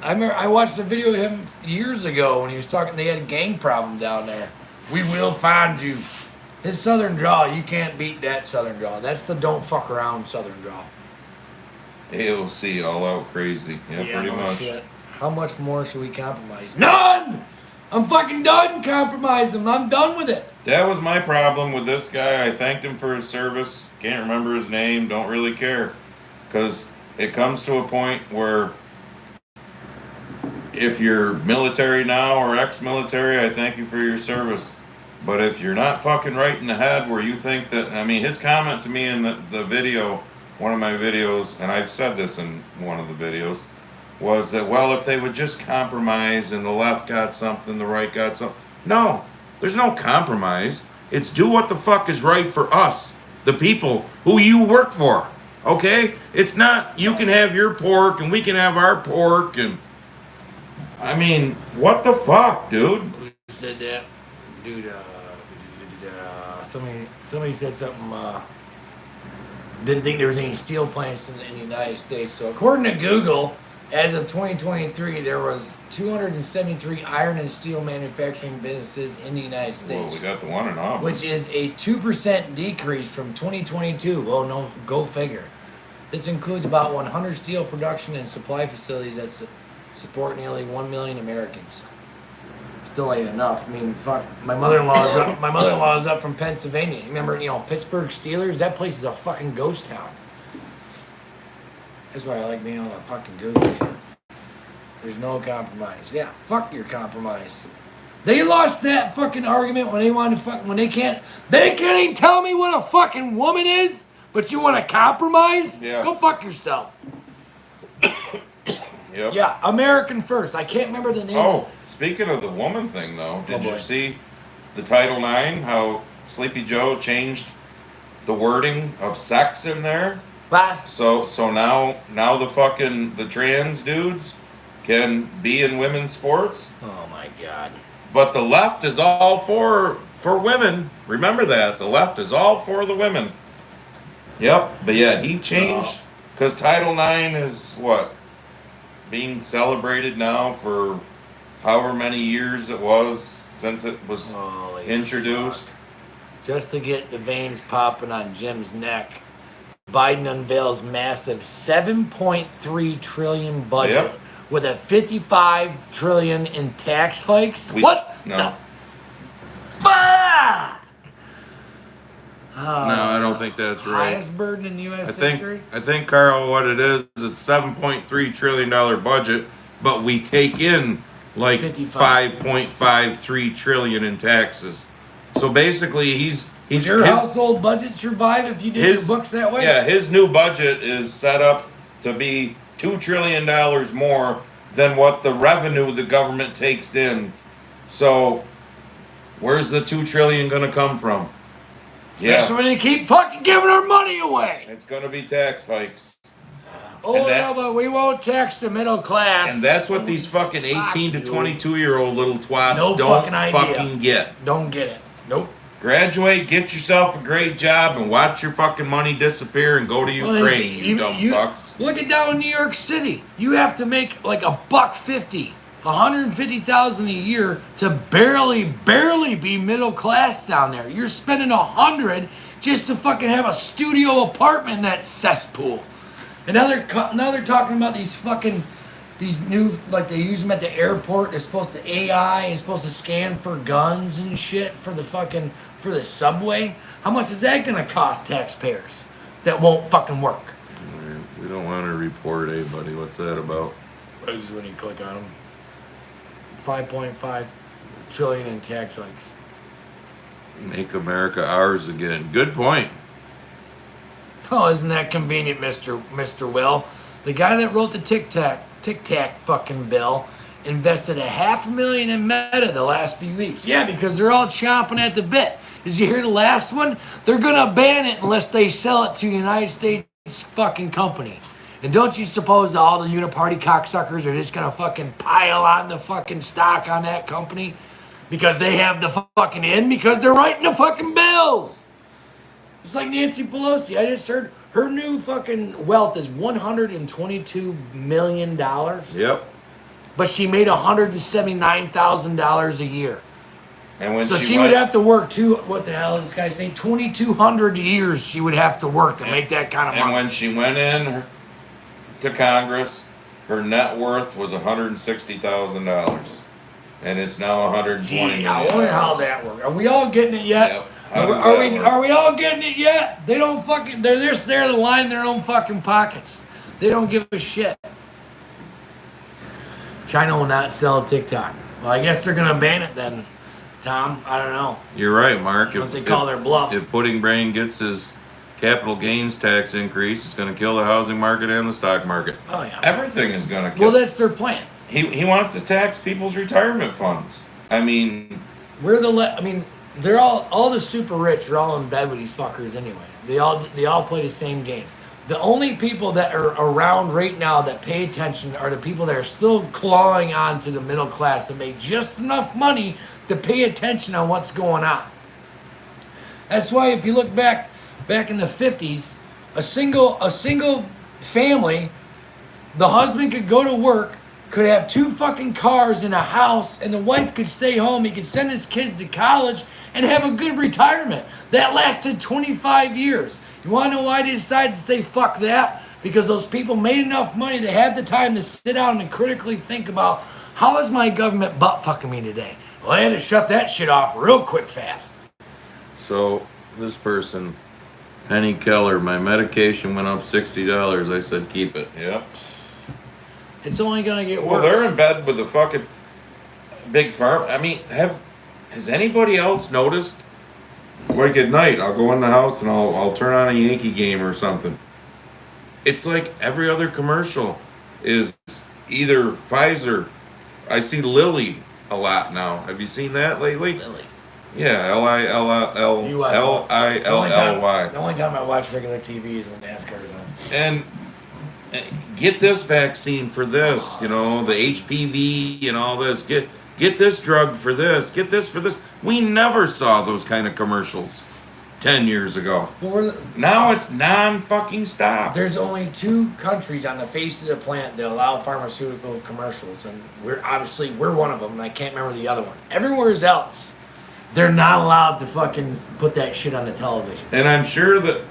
I remember I watched a video of him years ago when he was talking. They had a gang problem down there. We will find you. His southern drawl, you can't beat that southern drawl. That's the don't fuck around southern drawl. AOC all out crazy. Yeah, pretty no much. shit. How much more should we compromise? None! I'm fucking done compromising. I'm done with it. That was my problem with this guy. I thanked him for his service. Can't remember his name. Don't really care. Because it comes to a point where if you're military now or ex-military, I thank you for your service. But if you're not fucking right in the head where you think that... I mean, his comment to me in the video, one of my videos, and I've said this in one of the videos, was that, well, if they would just compromise and the left got something, the right got something. No, there's no compromise. It's do what the fuck is right for us, the people who you work for, okay? It's not you can have your pork and we can have our pork and... I mean, what the fuck, dude? Who said that? Dude, somebody said something, didn't think there was any steel plants in the United States. So according to Google, as of 2023, there was 273 iron and steel manufacturing businesses in the United States. Well, we got the one in Auburn. Which is a 2% decrease from 2022. Oh, no, go figure. This includes about 100 steel production and supply facilities that support nearly 1 million Americans. Still ain't enough. I mean, fuck. My mother-in-law is up from Pennsylvania. Remember, Pittsburgh Steelers? That place is a fucking ghost town. That's why I like being on the fucking Google shit. There's no compromise. Yeah, fuck your compromise. They lost that fucking argument when they wanted to when they can't even tell me what a fucking woman is, but you want to compromise? Yeah. Go fuck yourself. Yep. Yeah, American first. I can't remember the name. Oh, speaking of the woman thing, though, did you see the Title IX, how Sleepy Joe changed the wording of sex in there? What? So now the trans dudes can be in women's sports? Oh my God. But the left is all for women. Remember that. The left is all for the women. Yep. But yeah, he changed because Title IX is what? Being celebrated now for however many years it was since it was introduced. Fuck. Just to get the veins popping on Jim's neck, Biden unveils massive $7.3 trillion budget with a $55 trillion in tax hikes. What? No. The fuck? No, I don't think that's right. Highest burden in U.S. history? I think, Carl, what it is it's $7.3 trillion budget, but we take in like 5.53 trillion in taxes. So basically, he's your household budget survive if you did your books that way? Yeah, his new budget is set up to be $2 trillion more than what the revenue the government takes in. So, where's the $2 trillion going to come from? Especially when they keep fucking giving our money away. It's going to be tax hikes. No, but we won't tax the middle class. And that's what these fucking 18 to 22-year-old little twats fucking get. Don't get it. Nope. Graduate, get yourself a great job, and watch your fucking money disappear and go to Ukraine, you dumb fucks. Look at down in New York City. You have to make like $150,000, $150,000 a year to barely be middle class down there. You're spending $100 just to fucking have a studio apartment in that cesspool. And now they're talking about these new, like they use them at the airport. They're supposed to AI and supposed to scan for guns and shit for the subway. How much is that gonna cost taxpayers? That won't fucking work. We don't want to report anybody. What's that about? This is when you click on them. 5.5 trillion in tax hikes. Make America ours again. Good point. Oh, isn't that convenient, Mr. Will? The guy that wrote the Tic Tac fucking bill invested $500,000 in Meta the last few weeks. Yeah, because they're all chomping at the bit. Did you hear the last one? They're gonna ban it unless they sell it to a United States fucking company. And don't you suppose that all the uniparty cocksuckers are just gonna fucking pile on the fucking stock on that company? Because they have the fucking in, because they're writing the fucking bills. It's like Nancy Pelosi. I just heard her new fucking wealth is $122 million. Yep. But she made $179,000 a year. And when so she would have to work what the hell is this guy saying? 2,200 years she would have to work to make that kind of money. And when she went in to Congress, her net worth was $160,000. And it's now $120 million. I wonder how that works. Are we all getting it yet? Yep. Are we all getting it yet? They don't fucking. They're just there to line their own fucking pockets. They don't give a shit. China will not sell TikTok. Well, I guess they're gonna ban it then, Tom. I don't know. You're right, Mark. Unless they call their bluff. If Pudding Brain gets his capital gains tax increase, it's going to kill the housing market and the stock market. Oh yeah. Everything is going to kill. Well, that's their plan. He wants to tax people's retirement funds. I mean, they're all the super rich are all in bed with these fuckers anyway. They all play the same game. The only people that are around right now that pay attention are the people that are still clawing on to the middle class that make just enough money to pay attention on what's going on. That's why if you look back in the 50s, a single family, the husband could go to work, could have 2 fucking cars and a house, and the wife could stay home. He could send his kids to college and have a good retirement. That lasted 25 years. You want to know why they decided to say fuck that? Because those people made enough money, they had the time to sit down and critically think about, how is my government butt fucking me today? Well, I had to shut that shit off real quick fast. So, this person, Penny Keller, my medication went up $60. I said, keep it. Yep. It's only going to get worse. Well, they're in bed with the fucking big farm. I mean, has anybody else noticed? Like at night, I'll go in the house and I'll turn on a Yankee game or something. It's like every other commercial is either Pfizer. I see Lilly a lot now. Have you seen that lately? Lilly. Yeah, Lilly. The only time I watch regular TV is when NASCAR's on. And get this vaccine for this, the HPV and all this. Get Get this drug for this. Get this for this. We never saw those kind of commercials 10 years ago. Well, Now it's non-fucking stop. there's only 2 countries on the face of the planet that allow pharmaceutical commercials, and we're one of them, and I can't remember the other one. Everywhere else, they're not allowed to fucking put that shit on the television. And I'm sure that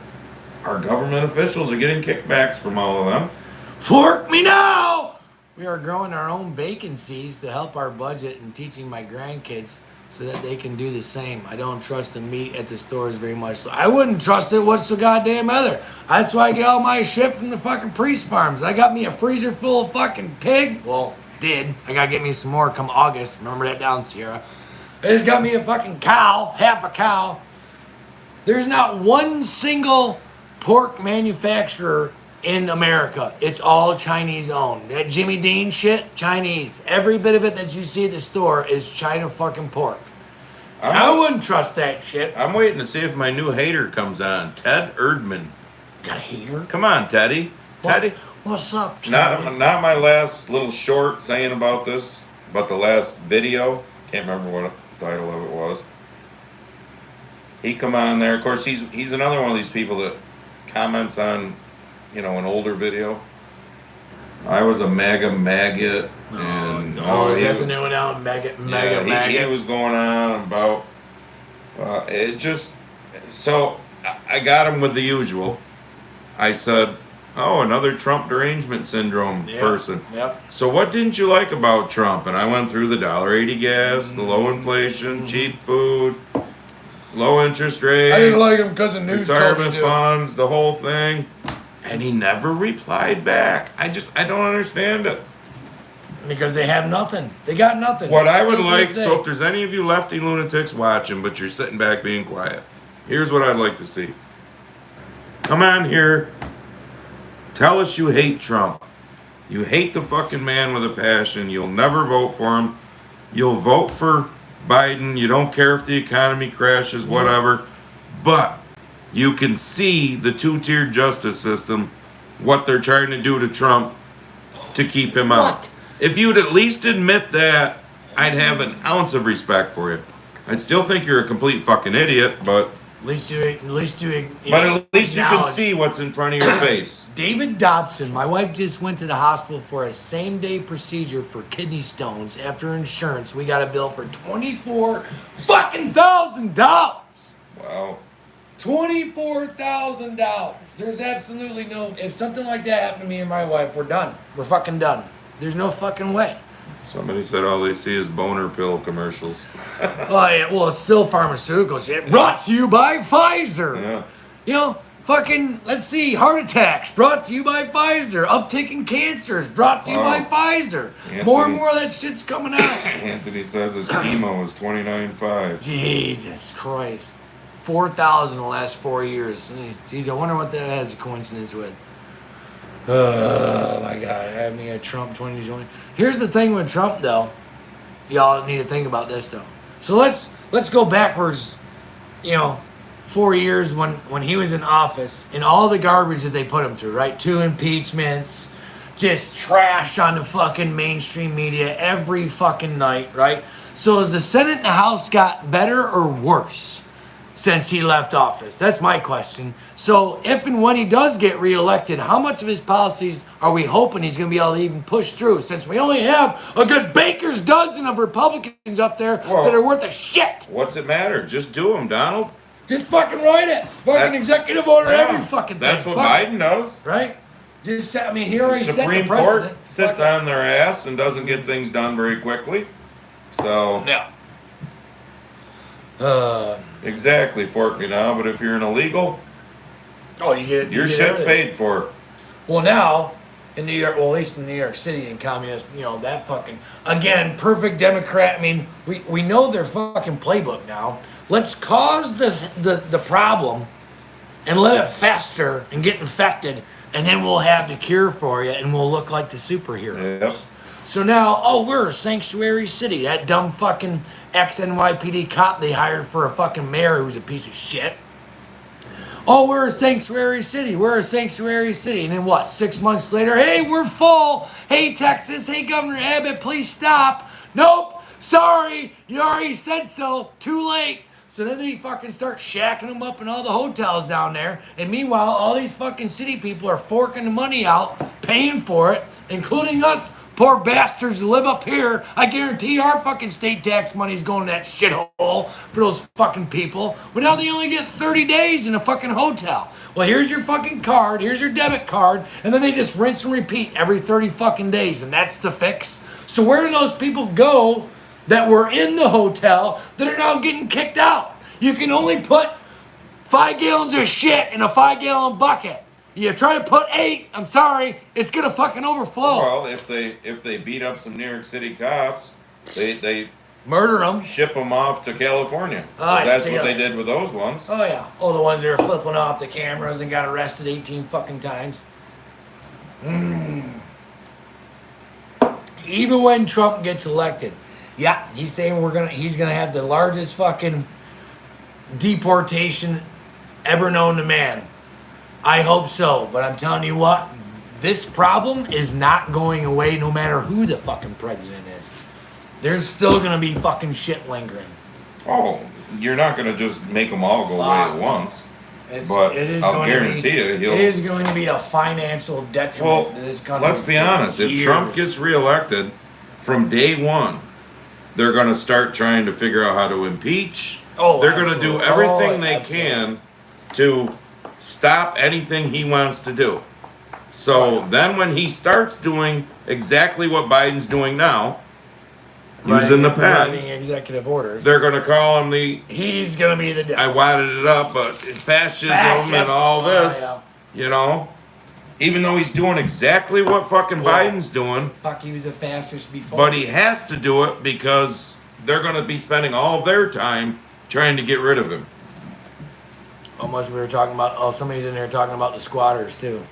our government officials are getting kickbacks from all of them. Fork me now! We are growing our own bacon seeds to help our budget and teaching my grandkids so that they can do the same. I don't trust the meat at the stores very much. So I wouldn't trust it what's so goddamn other. That's why I get all my shit from the fucking priest farms. I got me a freezer full of fucking pig. Well, did. I gotta get me some more come August. Remember that down, Sierra. I just got me a fucking cow, half a cow. There's not one single pork manufacturer in America. It's all Chinese owned. That Jimmy Dean shit, Chinese. Every bit of it that you see at the store is China fucking pork. I wouldn't trust that shit. I'm waiting to see if my new hater comes on. Ted Erdman. Got a hater? Come on, Teddy. Teddy. What's up, Teddy? Not my last little short saying about this, but the last video. Can't remember what the title of it was. He come on there. Of course, he's another one of these people that comments on, an older video. I was a maggot, and is that the new one now? Maggot. He was going on about it just. So I got him with the usual. I said, "Oh, another Trump derangement syndrome person." Yep. So what didn't you like about Trump? And I went through the $1.80 gas, the low inflation, cheap food, low interest rates. I didn't like him because of news. Retirement funds, the whole thing. And he never replied back. I don't understand it. Because they have nothing. They got nothing. What I would like, so if there's any of you lefty lunatics watching, but you're sitting back being quiet, here's what I'd like to see. Come on here. Tell us you hate Trump. You hate the fucking man with a passion. You'll never vote for him. You'll vote for Biden. You don't care if the economy crashes, whatever. But you can see the 2-tiered justice system, what they're trying to do to Trump to keep him out. What? If you'd at least admit that, I'd have an ounce of respect for you. I'd still think you're a complete fucking idiot, but At least you can see what's in front of your face. David Dobson, my wife just went to the hospital for a same-day procedure for kidney stones. After insurance, we got a bill for $24,000. Wow. $24,000. There's absolutely no. If something like that happened to me and my wife, we're done. We're fucking done. There's no fucking way. Somebody said all they see is boner pill commercials. Oh yeah, well it's still pharmaceutical shit. Brought to you by Pfizer. Yeah. Fucking, let's see, heart attacks brought to you by Pfizer. Uptick in cancers brought to you by Pfizer. Anthony, More and more of that shit's coming out. Anthony says his chemo was $29,500. Jesus Christ. 4,000 in the last 4 years. Jeez, I wonder what that has a coincidence with. Oh my God, have me a Trump 2020. Here's the thing with Trump though. Y'all need to think about this though. So let's go backwards, 4 years when he was in office and all the garbage that they put him through, right? 2 impeachments, just trash on the fucking mainstream media every fucking night, right? So has the Senate and the House got better or worse since he left office? That's my question. So if and when he does get reelected, how much of his policies are we hoping he's going to be able to even push through, since we only have a good baker's dozen of Republicans up there that are worth a shit? What's it matter? Just do them, Donald. Just fucking write it. Fucking executive order every fucking thing. That's what Biden does. Right? He already set the Supreme precedent. Court sits on their ass and doesn't get things done very quickly. So... Yeah. Exactly, fork me now, but if you're an illegal, you get your shit's paid for. Well, now in New York, at least in New York City and communist, that fucking, again, perfect Democrat. I mean, we know their fucking playbook now. Let's cause the problem and let it fester and get infected, and then we'll have the cure for you, and we'll look like the superheroes. Yep. So now, we're a sanctuary city. That dumb fucking ex-NYPD cop they hired for a fucking mayor who's a piece of shit. We're a sanctuary city. We're a sanctuary city. And then what? 6 months later, hey, we're full. Hey, Texas. Hey, Governor Abbott, please stop. Nope. Sorry, you already said so. Too late. So then they fucking start shacking them up in all the hotels down there. And meanwhile, all these fucking city people are forking the money out, paying for it, including us poor bastards who live up here. I guarantee our fucking state tax money's going to that shithole for those fucking people. But now they only get 30 days in a fucking hotel. Well, here's your fucking card, here's your debit card, and then they just rinse and repeat every 30 fucking days, and that's the fix. So where do those people go that were in the hotel that are now getting kicked out? You can only put 5 gallons of shit in a 5-gallon bucket. You try to put 8, I'm sorry, it's gonna fucking overflow. Well, if they beat up some New York City cops, they murder them, ship them off to California. Oh, That's what they did with those ones. Oh yeah, oh the ones that were flipping off the cameras and got arrested 18 fucking times. Even when Trump gets elected, yeah, he's saying he's gonna have the largest fucking deportation ever known to man. I hope so, but I'm telling you what, this problem is not going away no matter who the fucking president is. There's still gonna be fucking shit lingering. Oh, you're not gonna just make them all go away at once. But I'll guarantee you, it is going to be a financial detriment to this country. Let's be honest. If Trump gets reelected, from day one, they're going to start trying to figure out how to impeach. They're going to do everything they can to stop anything he wants to do. So then when he starts doing exactly what Biden's doing now, using the pen, executive orders, they're going to call him he's going to be the devil. I wadded it up, but fascism and all this, you know, even though he's doing exactly what fucking Biden's doing. Fuck, he was a fascist before. But he has to do it because they're going to be spending all their time trying to get rid of him. Almost we were talking about, somebody's in there talking about the squatters too.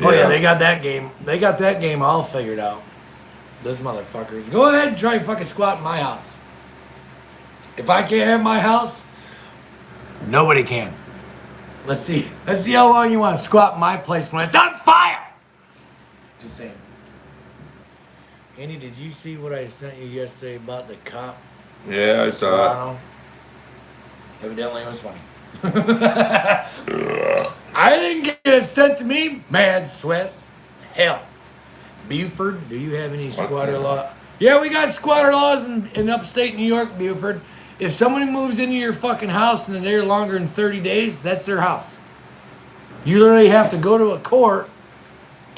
Oh yeah, they got that game. They got that game all figured out. Those motherfuckers. Go ahead and try and fucking squat in my house. If I can't have my house, nobody can. Let's see how long you want to squat in my place when it's on fire. Just saying. Andy, did you see what I sent you yesterday about the cop? Yeah, I saw it. Evidently it was funny. I didn't get it sent to me. Mad Swiss. Hell. Buford, do you have any squatter law? Yeah, we got squatter laws in upstate New York, Buford. If somebody moves into your fucking house and they're longer than 30 days, that's their house. You literally have to go to a court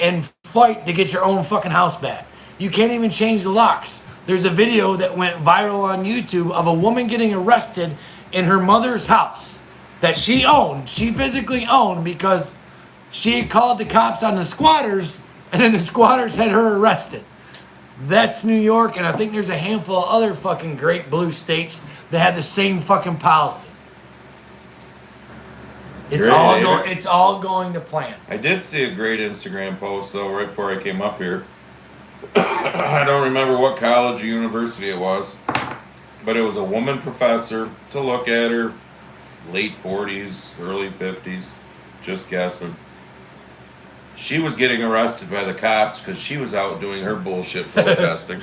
and fight to get your own fucking house back. You can't even change the locks. There's a video that went viral on YouTube of a woman getting arrested in her mother's house that she owned. She physically owned because she had called the cops on the squatters, and then the squatters had her arrested. That's New York, and I think there's a handful of other fucking great blue states that have the same fucking policy. It's all going to plan. I did see a great Instagram post though right before I came up here. I don't remember what college or university it was, but it was a woman professor. To look at her, late 40s, early 50s, just guessing. She was getting arrested by the cops because she was out doing her bullshit protesting.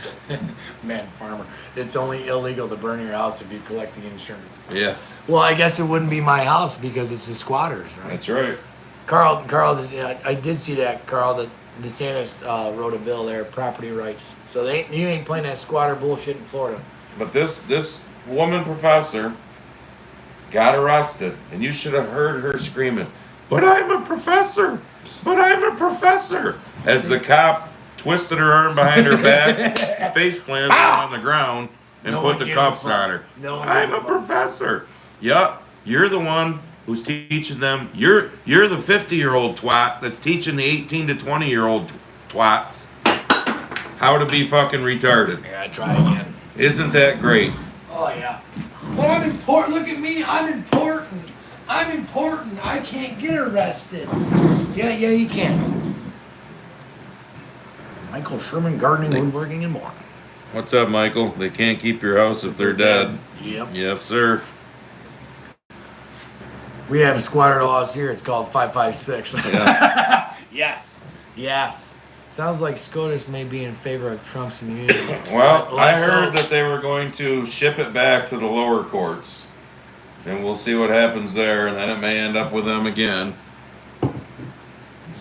Man, farmer, it's only illegal to burn your house if you collect the insurance. Yeah. Well, I guess it wouldn't be my house because it's the squatters, right? That's right. Carl, I did see that, Carl, that DeSantis wrote a bill there, property rights. So you ain't playing that squatter bullshit in Florida. But this woman professor got arrested, and you should have heard her screaming, "But I'm a professor! But I'm a professor!" As the cop twisted her arm behind her back, face planted on the ground, and put the cuffs on her. I'm a professor. Yup, you're the one who's teaching them. You're the 50-year-old twat that's teaching the 18 to 20-year-old twats how to be fucking retarded. I gotta try again. Isn't that great? Oh yeah. Well, I'm important. Look at me. I'm important. I'm important. I can't get arrested. Yeah, you can. Michael Sherman, gardening, woodworking, and more. What's up, Michael? They can't keep your house if they're dead. Yep. Yep, sir. We have squatter laws here. It's called 556. Yeah. Yes. Sounds like SCOTUS may be in favor of Trump's immunity. Well, I Let's heard hope. that they were going to ship it back to the lower courts. And we'll see what happens there, and then it may end up with them again. Did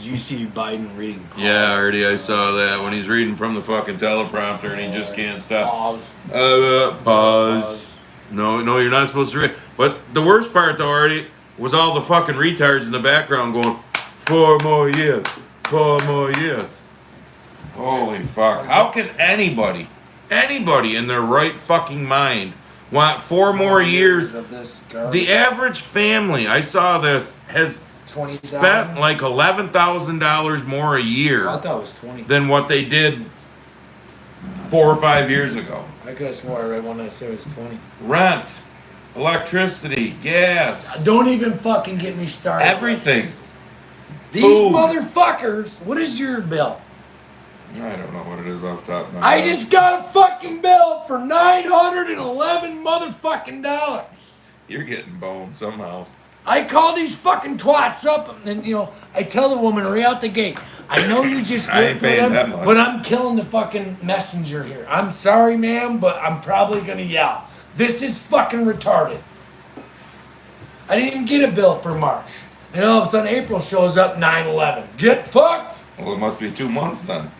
you see Biden reading pause? Yeah, I saw that when he's reading from the fucking teleprompter and he just can't stop. Pause. No, you're not supposed to read. But the worst part, though, Artie, was all the fucking retards in the background going, 4 more years, 4 more years. Holy fuck. How can anybody in their right fucking mind want 4 more years? Of this The average family, I saw this, has spent like $11,000 more a year I thought it was 20. than what they did 4 or 5 years ago. I could have swore I read one that said it was 20. Rent, electricity, gas, Don't even fucking get me started. everything. These Food. motherfuckers. What is your bill? I don't know what it is off the top of my I head. just got a fucking bill for $911 motherfucking dollars. You're getting boned somehow. I call these fucking twats up, and I tell the woman right out the gate, I know you just I ain't work for paying them, that much. but I'm killing the fucking messenger here. I'm sorry, ma'am, but I'm probably gonna yell. This is fucking retarded. I didn't even get a bill for March, and all of a sudden April shows up 9/11. Get fucked. Well, it must be 2 months then.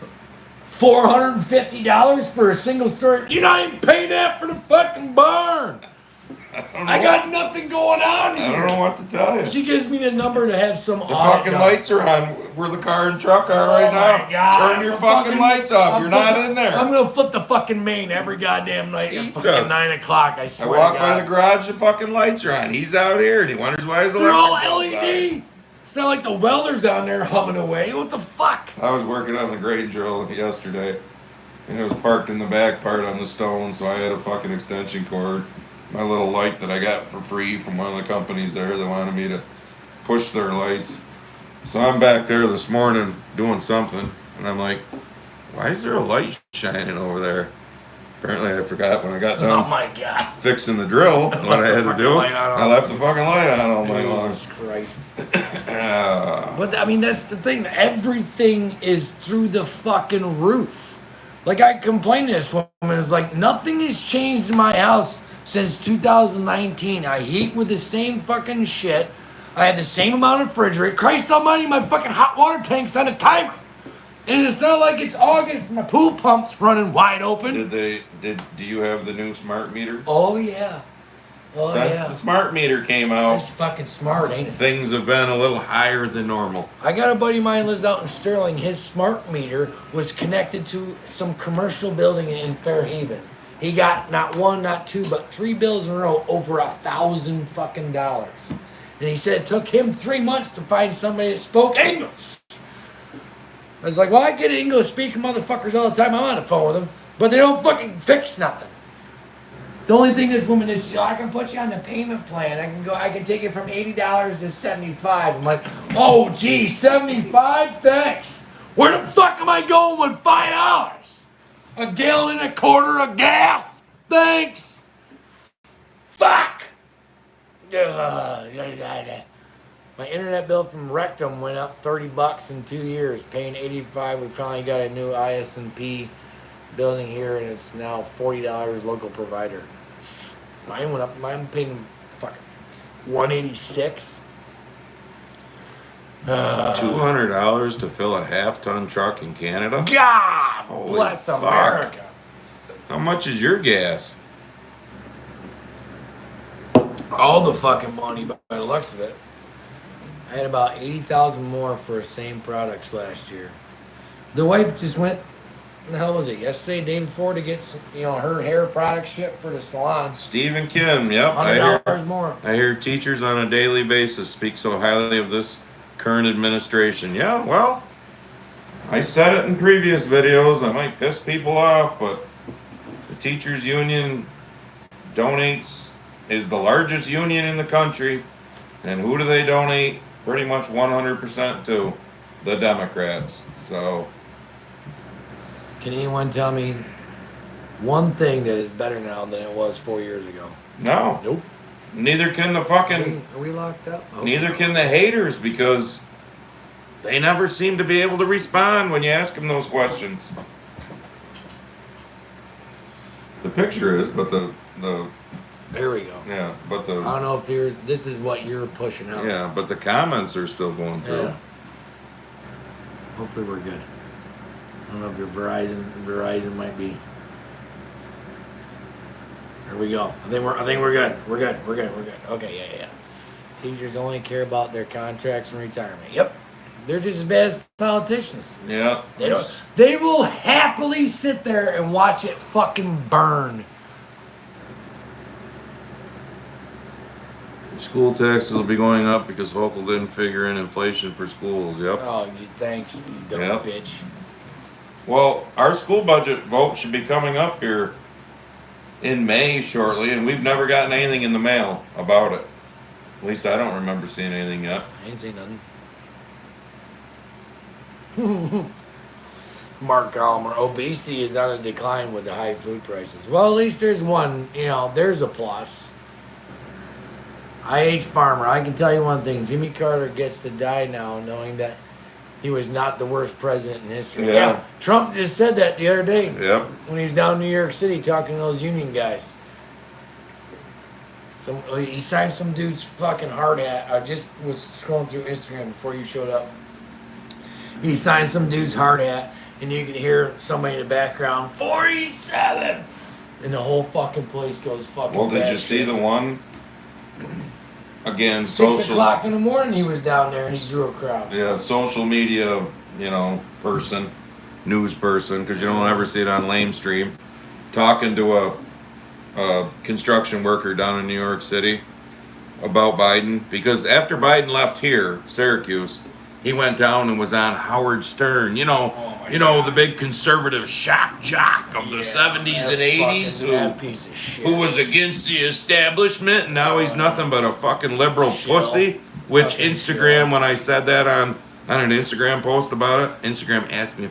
$450 for a single story. You're not even paying that for the fucking barn. I got nothing going on here. I don't know what to tell you. She gives me the number to have some. The fucking lights are on where the car and truck are right now. My God. Turn your fucking lights off. You're not in there. I'm gonna flip the fucking main every goddamn night at Jesus. fucking 9 o'clock. I I swear. walk to by God. the garage, the fucking lights are on. He's out here and he wonders why his They're all electric bill's LED. It's not like the welders on there humming away. What the fuck? I was working on the grade drill yesterday, and it was parked in the back part on the stone, so I had a fucking extension cord. My little light that I got for free from one of the companies there, they wanted me to push their lights. So I'm back there this morning doing something, and I'm like, why is there a light shining over there? Apparently I forgot when I got Oh done my God. fixing the drill what I had to fucking do. light on all I left the fucking light on all night long. Jesus Christ. Ah. But I mean, that's the thing. Everything is through the fucking roof. Like I complained to this woman, it's like nothing has changed in my house since 2019. I heat with the same fucking shit. I have the same amount of refrigerator. Christ almighty, my fucking hot water tank's on a timer. And it's not like it's August and my pool pump's running wide open. Do you have the new smart meter? Oh yeah. Oh Since yeah. the smart meter came out, That's fucking smart, ain't it? things have been a little higher than normal. I got a buddy of mine who lives out in Sterling. His smart meter was connected to some commercial building in Fairhaven. He got not one, not two, but 3 bills in a row over $1,000 fucking dollars. And he said it took him 3 months to find somebody that spoke English. I was like, well, I get English speaking motherfuckers all the time. I'm on the phone with them, but they don't fucking fix nothing. The only thing this woman is, I can put you on the payment plan. I can take it from $80 to $75. I'm like, oh gee, $75? Thanks. Where the fuck am I going with $5? A gallon and a quarter of gas? Thanks. Fuck. My internet bill from Rectum went up $30 in 2 years, paying $85. We finally got a new ISP building here, and it's now $40 local provider. Mine went up. Mine paying fucking $186. $200 to fill a half-ton truck in Canada? God Holy bless fuck. America. How much is your gas? All the fucking money by the looks of it. I had about 80,000 more for the same products last year. The wife just went, the hell was it, yesterday, day before, to get some, her hair product shit for the salon. Steve and Kim, yep. $100 more. I hear teachers on a daily basis speak so highly of this current administration. Yeah, well, I said it in previous videos. I might piss people off, but the teachers union is the largest union in the country. And who do they donate? Pretty much 100% to the Democrats. So, Can anyone tell me one thing that is better now than it was 4 years ago? no. Nope. Neither can the fucking Are we locked up? Oh. Neither can the haters, because they never seem to be able to respond when you ask them those questions. The picture is, but the There we go. yeah, but the I don't know if this is what you're pushing out. yeah, but the comments are still going through. Yeah. Hopefully we're good. I don't know if your Verizon might be. There we go. I think we're good. We're good. Okay, yeah. Teachers only care about their contracts and retirement. Yep. They're just as bad as politicians. Yeah. They will happily sit there and watch it fucking burn. School taxes will be going up because Hochul didn't figure in inflation for schools. Yep. Oh, thanks, you dumb Yep. bitch. Well, our school budget vote should be coming up here in May shortly, and we've never gotten anything in the mail about it. At least I don't remember seeing anything yet. I ain't seen nothing. Mark Gallmer, obesity is on a decline with the high food prices. Well, at least there's one, there's a plus. IH Farmer, I can tell you one thing. Jimmy Carter gets to die now knowing that he was not the worst president in history. Yeah. Trump just said that the other day. Yep. When he was down in New York City talking to those union guys. He signed some dude's fucking hard hat. I just was scrolling through Instagram before you showed up. He signed some dude's hard hat, and you can hear somebody in the background, 47! And the whole fucking place goes fucking Well, did bad you see shit. the one? Again, 6 o'clock in the morning he was down there and he drew a crowd. Yeah, social media, person, news person, because you don't ever see it on lamestream, talking to a construction worker down in New York City about Biden, because after Biden left here, Syracuse, he went down and was on Howard Stern, the big conservative shock jock of the 70s and 80s That piece of shit. who was against the establishment, and now he's nothing but a fucking liberal pussy. Which Fucking Instagram, shill. when I said that on an Instagram post about it, Instagram asked me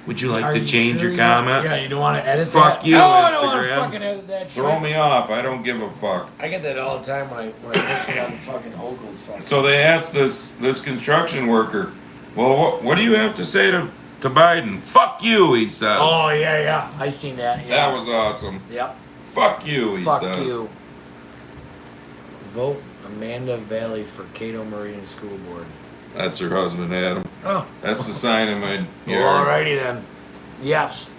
would you like Are to you change sure your you comment? Yeah, you don't want to edit Fuck that? you, No, I don't want to Instagram. fucking edit that shit. Throw me off. I don't give a fuck. I get that all the time when I picture on fucking Hochul's fucking. So they asked this construction worker, well, what do you have to say to Biden? Fuck you, he says. Oh yeah, I seen that. Yeah. That was awesome. Yep. Fuck you, he Fuck says. you. Vote Amanda Valley for Cato Marine School Board. That's her husband, Adam. Oh. That's the sign in my Well, yard. alrighty then. Yes.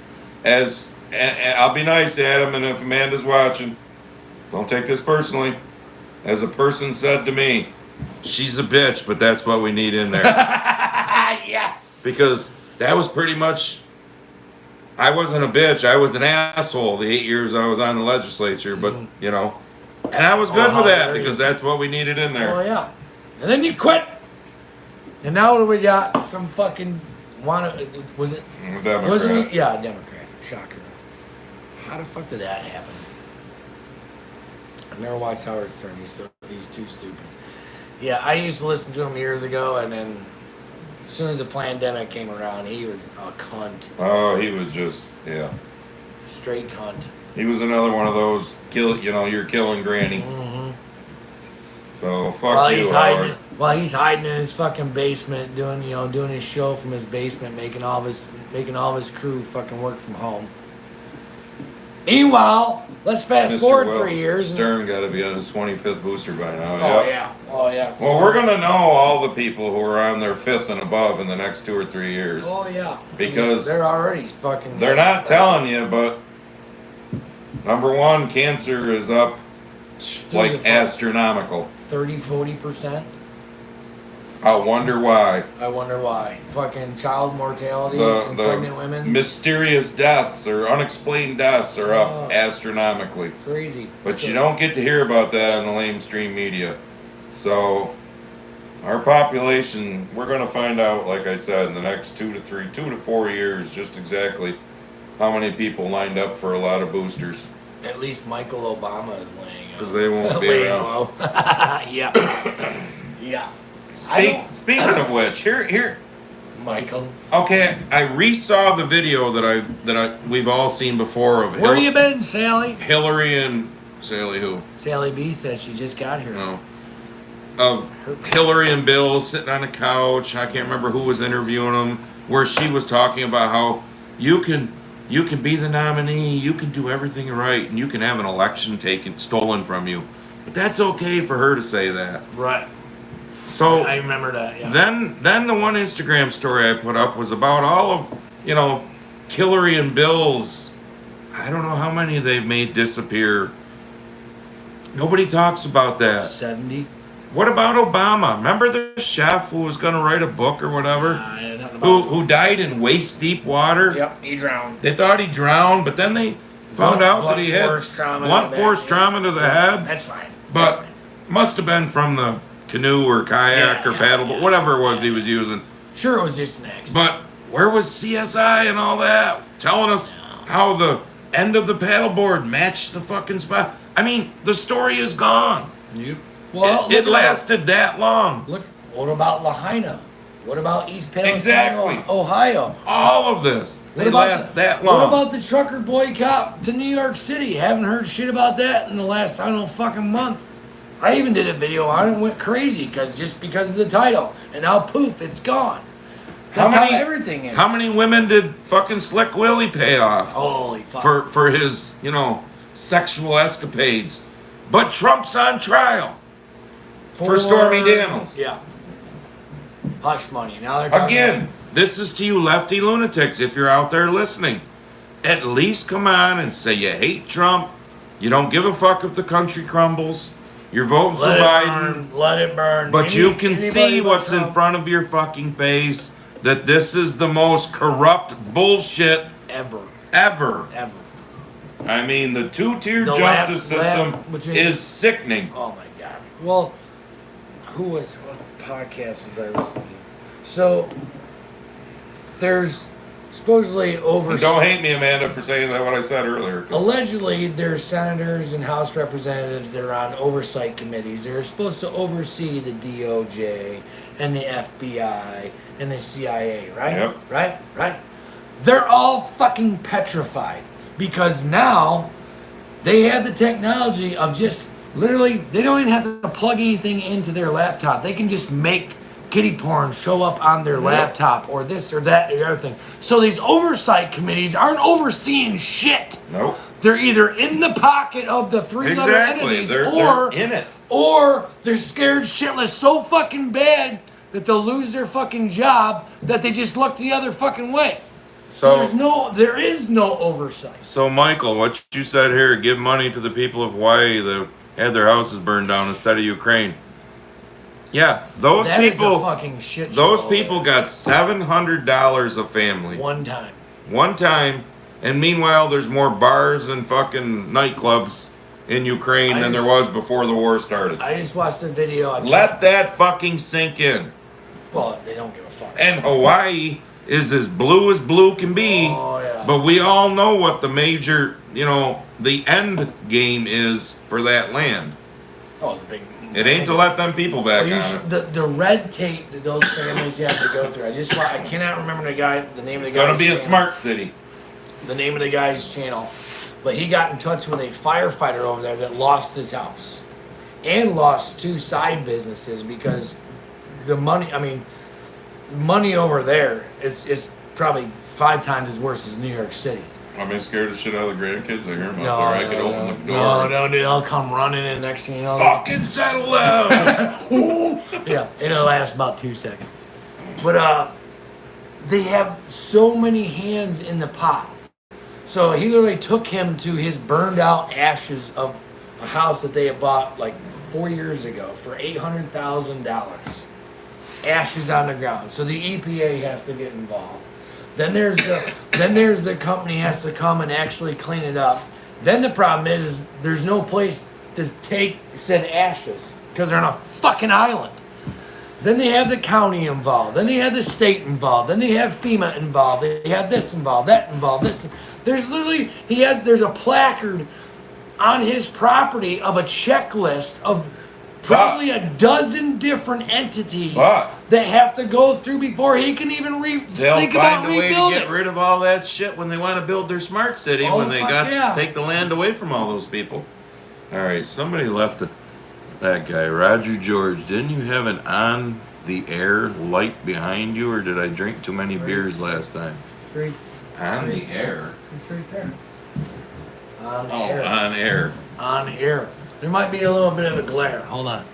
I'll be nice, Adam, and if Amanda's watching, don't take this personally. As a person said to me, she's a bitch, but that's what we need in there. Yes. Because that was pretty much, I wasn't a bitch, I was an asshole the 8 years I was on the legislature, but, and I was good for that because that's what we needed in there. Oh yeah. And then you quit. And now what do we got? Some fucking was it? Democrat. Wasn't it? Yeah, Democrat. Shocker. How the fuck did that happen? I never watched Howard Stern. He's too stupid. Yeah, I used to listen to him years ago, and then as soon as the pandemic came around, he was a cunt. Oh, he was just, yeah. Straight cunt. He was another one of those, you're killing Granny. Mm-hmm. So, fuck you, Howard. While he's hiding in his fucking basement, doing his show from his basement, making all of his crew fucking work from home. Meanwhile, let's fast Mr. forward Will 3 years. Stern got to be on his 25th booster by now. Oh Yep. yeah. Well, we're gonna know all the people who are on their 5th and above in the next 2 or 3 years. Oh yeah. Because they're already fucking. They're not telling you, but number one, cancer is up like astronomical. 30-40%. I wonder why. I wonder why. Fucking child mortality The in pregnant women. mysterious deaths or unexplained deaths are up astronomically. Crazy. But you don't get to hear about that on the lamestream media. So our population, we're going to find out, like I said, in the next 2 to 4 years, just exactly how many people lined up for a lot of boosters. At least Michael Obama is laying out. Because they won't be laying around. low. Yeah. Yeah. Speaking of which, here. Michael. Okay, I resaw the video that we've all seen before of Where you been, Sally? Hillary and Sally who? Sally B says she just got here. No. of Hillary and Bill sitting on a couch. I can't remember who was interviewing them, where she was talking about how you can be the nominee, you can do everything right, and you can have an election stolen from you. But that's okay for her to say that. Right. So I remember that. Yeah. Then the one Instagram story I put up was about all of Hillary and Bill's. I don't know how many they've made disappear. Nobody talks about that. 70. What about Obama? Remember the chef who was going to write a book or whatever? Who died in waist deep water? Yep, he drowned. They thought he drowned, but then they found out that he had blunt force trauma to the head. That's fine. But must have been from the canoe or kayak or paddle, whatever it was he was using. Sure, it was just an accident. But where was CSI and all that? Telling us how the end of the paddleboard matched the fucking spot. I mean, the story is gone. Yep. Well, it lasted that long. Look, what about Lahaina? What about East Palestine, Exactly. Ohio? All of this. They last that long. What about the trucker boycott to New York City? Haven't heard shit about that in the last, fucking month. I even did a video on it and went crazy just because of the title. And now poof, it's gone. That's how everything is. How many women did fucking Slick Willie pay off? Holy fuck. For his, sexual escapades. But Trump's on trial. For Stormy Daniels. Yeah. Hush money. Now they're talking Again, this is to you lefty lunatics, if you're out there listening. At least come on and say you hate Trump. You don't give a fuck if the country crumbles. You're voting for Biden. Let it burn. But you can see what's in front of your fucking face, that this is the most corrupt bullshit ever. I mean, the two-tier justice system is sickening. Oh my God. Well, what podcast was I listening to? So, there's supposedly Don't hate me, Amanda, for saying that what I said earlier. Allegedly, there's senators and House representatives that are on oversight committees. They're supposed to oversee the DOJ and the FBI and the CIA, right? Yep. Right? They're all fucking petrified because now they have the technology of just literally, they don't even have to plug anything into their laptop. They can just make kiddie porn show up on their laptop or this or that or the other thing. So these oversight committees aren't overseeing shit. Nope. They're either in the pocket of the three-letter entities they're in it. Or they're scared shitless so fucking bad that they'll lose their fucking job that they just look the other fucking way. So there is no oversight. So Michael, what you said here, give money to the people of Hawaii that had their houses burned down instead of Ukraine. Yeah, those that people. Is a fucking shit those show people got $700 a family. One time. And meanwhile, there's more bars and fucking nightclubs in Ukraine than there was before the war started. I just watched the video. Let that fucking sink in. Well, they don't give a fuck. And Hawaii is as blue can be. Oh, yeah. But we all know what the major, the end game is for that land. Oh, it's a big. It ain't to let them people back on it. The red tape that those families have to go through. I cannot remember the name of the guy. It's gonna be a smart city. The name of the guy's channel. But he got in touch with a firefighter over there that lost his house. And lost 2 side businesses because the money over there is probably 5 times as worse as New York City. I'm scared the shit out of the grandkids. I hear them out there. I could open the door. No, dude, they'll come running in next thing you know. Fucking settle down. Yeah, it'll last about 2 seconds. But they have so many hands in the pot. So he literally took him to his burned out ashes of a house that they had bought like 4 years ago for $800,000. Ashes on the ground. So the EPA has to get involved. Then there's the company has to come and actually clean it up. Then the problem is there's no place to take said ashes because they're on a fucking island. Then they have the county involved. Then they have the state involved. Then they have FEMA involved. They have this involved, that involved, this. There's literally there's a placard on his property of a checklist of probably a dozen different entities that have to go through before he can even think about rebuilding. They'll find a way to get rid of all that shit when they want to build their smart city, when they got to take the land away from all those people. All right, somebody left That guy, Roger George, didn't you have an on the air light behind you, or did I drink too many beers last time? Straight. On the air? It's right there. On Oh, air. on air. On air. There might be a little bit of a glare. Hold on.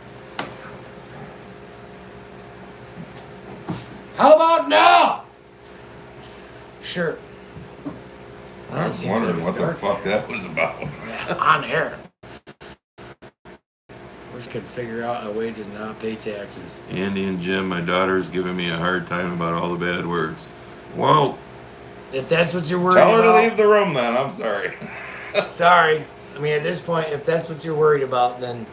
How about now? Sure. I was wondering what the fuck that was about. Yeah, on air. We just could figure out a way to not pay taxes. Andy and Jim, my daughter is giving me a hard time about all the bad words. Well, If that's what you're worried tell her about. to leave the room then. I'm sorry. Sorry. I mean, at this point, if that's what you're worried about, then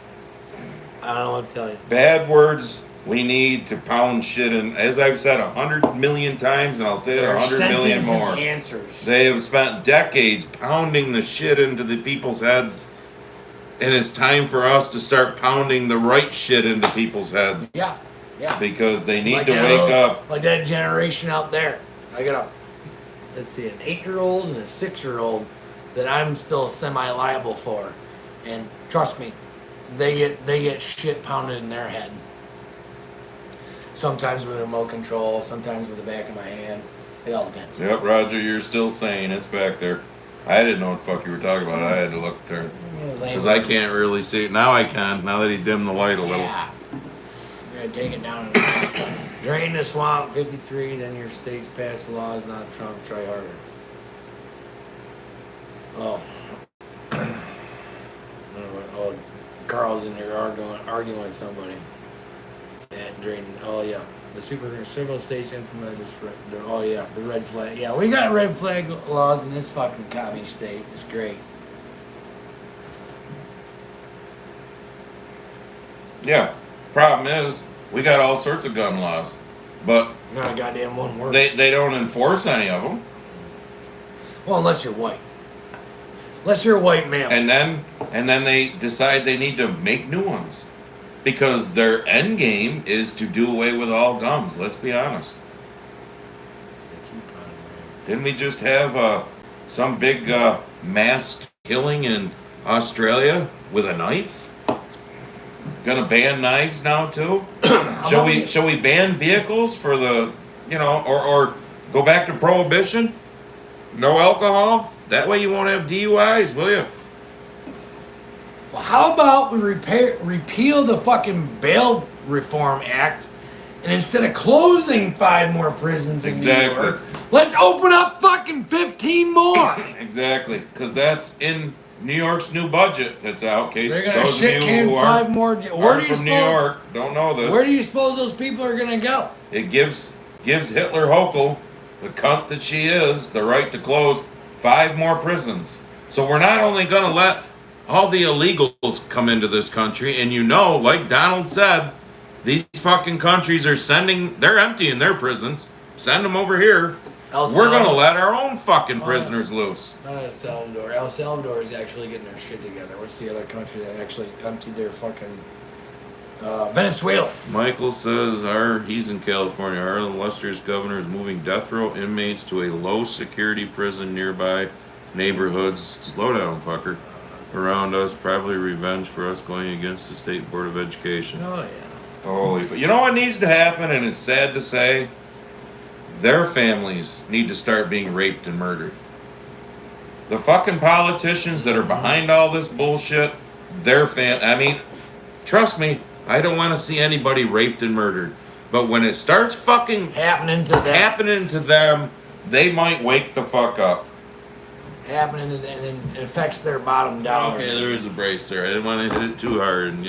I don't know what to tell you. Bad words, we need to pound shit in. As I've said 100 million times, and I'll say it There are 100 million sentences more. and answers. They have spent decades pounding the shit into the people's heads. And it's time for us to start pounding the right shit into people's heads. Yeah. Yeah. Because they need Like to that wake little- up. Like that generation out there. I got let's see, an 8-year-old and a 6-year-old that I'm still semi-liable for. And trust me, they get shit pounded in their head. Sometimes with a remote control, sometimes with the back of my hand. It all depends. Yep, Roger, you're still saying it's back there. I didn't know what the fuck you were talking about. I had to look there. Because I can't really see it. Now I can, now that he dimmed the light a little. Yeah. You're gonna take it down and drain the swamp, 53, then your state's passed laws, not Trump, try harder. Oh. Oh, Carl's in here arguing with somebody. And drain, oh yeah. Several states implemented this, oh yeah, the red flag. Yeah, we got red flag laws in this fucking commie state. It's great. Yeah. Problem is, we got all sorts of gun laws. But Not a goddamn one works. they don't enforce any of them. Well, unless you're white. Unless you're a white male. And then they decide they need to make new ones. Because their end game is to do away with all guns, let's be honest. Didn't we just have some big mass killing in Australia with a knife? Gonna ban knives now too? Shall we ban vehicles for the, or go back to prohibition? No alcohol? That way you won't have DUIs, will you? Well, how about we repeal the fucking Bail Reform Act, and instead of closing 5 more prisons in New York, let's open up fucking 15 more. Exactly, because that's in New York's new budget that's out. Case They're gonna those shit of you can who 5 more. Where do you from New York don't know this. Where do you suppose those people are gonna go? It gives Hitler Hochul, the cunt that she is, the right to close 5 more prisons. So we're not only gonna let all the illegals come into this country, and like Donald said, these fucking countries are they're emptying their prisons. Send them over here. We're gonna let our own fucking prisoners loose. Not El Salvador. El Salvador is actually getting their shit together. What's the other country that actually emptied their fucking... Venezuela. Michael says he's in California. Harlan Lester's governor is moving death row inmates to a low security prison nearby neighborhoods. Slow down, fucker. Around us, probably revenge for us going against the State Board of Education. Oh, yeah. Holy... You know what needs to happen, and it's sad to say? Their families need to start being raped and murdered. The fucking politicians that are behind all this bullshit, trust me, I don't want to see anybody raped and murdered. But when it starts fucking happening to them, they might wake the fuck up. And it affects their bottom dollar. Okay, there is a brace there. I didn't want to hit it too hard, and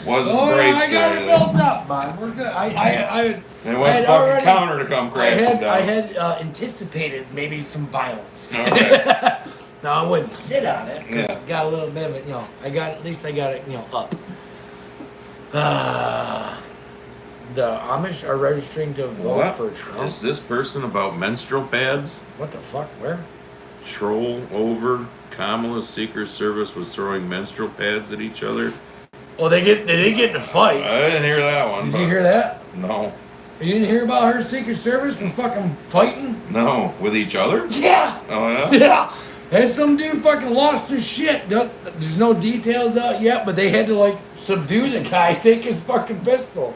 wasn't oh, braced. I got it built up, bud. We're good. They went fucking counter to come crashing down. I had anticipated maybe some violence. Okay. No, I wouldn't sit on it. Yeah. Got a little bit of it. At least I got it. Up. The Amish are registering to vote for Trump. Is this person about menstrual pads? What the fuck? Where? Troll over. Kamala's Secret Service was throwing menstrual pads at each other. Oh, they did get in a fight. I didn't hear that one. Did you hear that? No. You didn't hear about her Secret Service from fucking fighting? No, with each other? Yeah. Oh yeah. Yeah. And some dude fucking lost his shit. There's no details out yet, but they had to like subdue the guy, take his fucking pistol.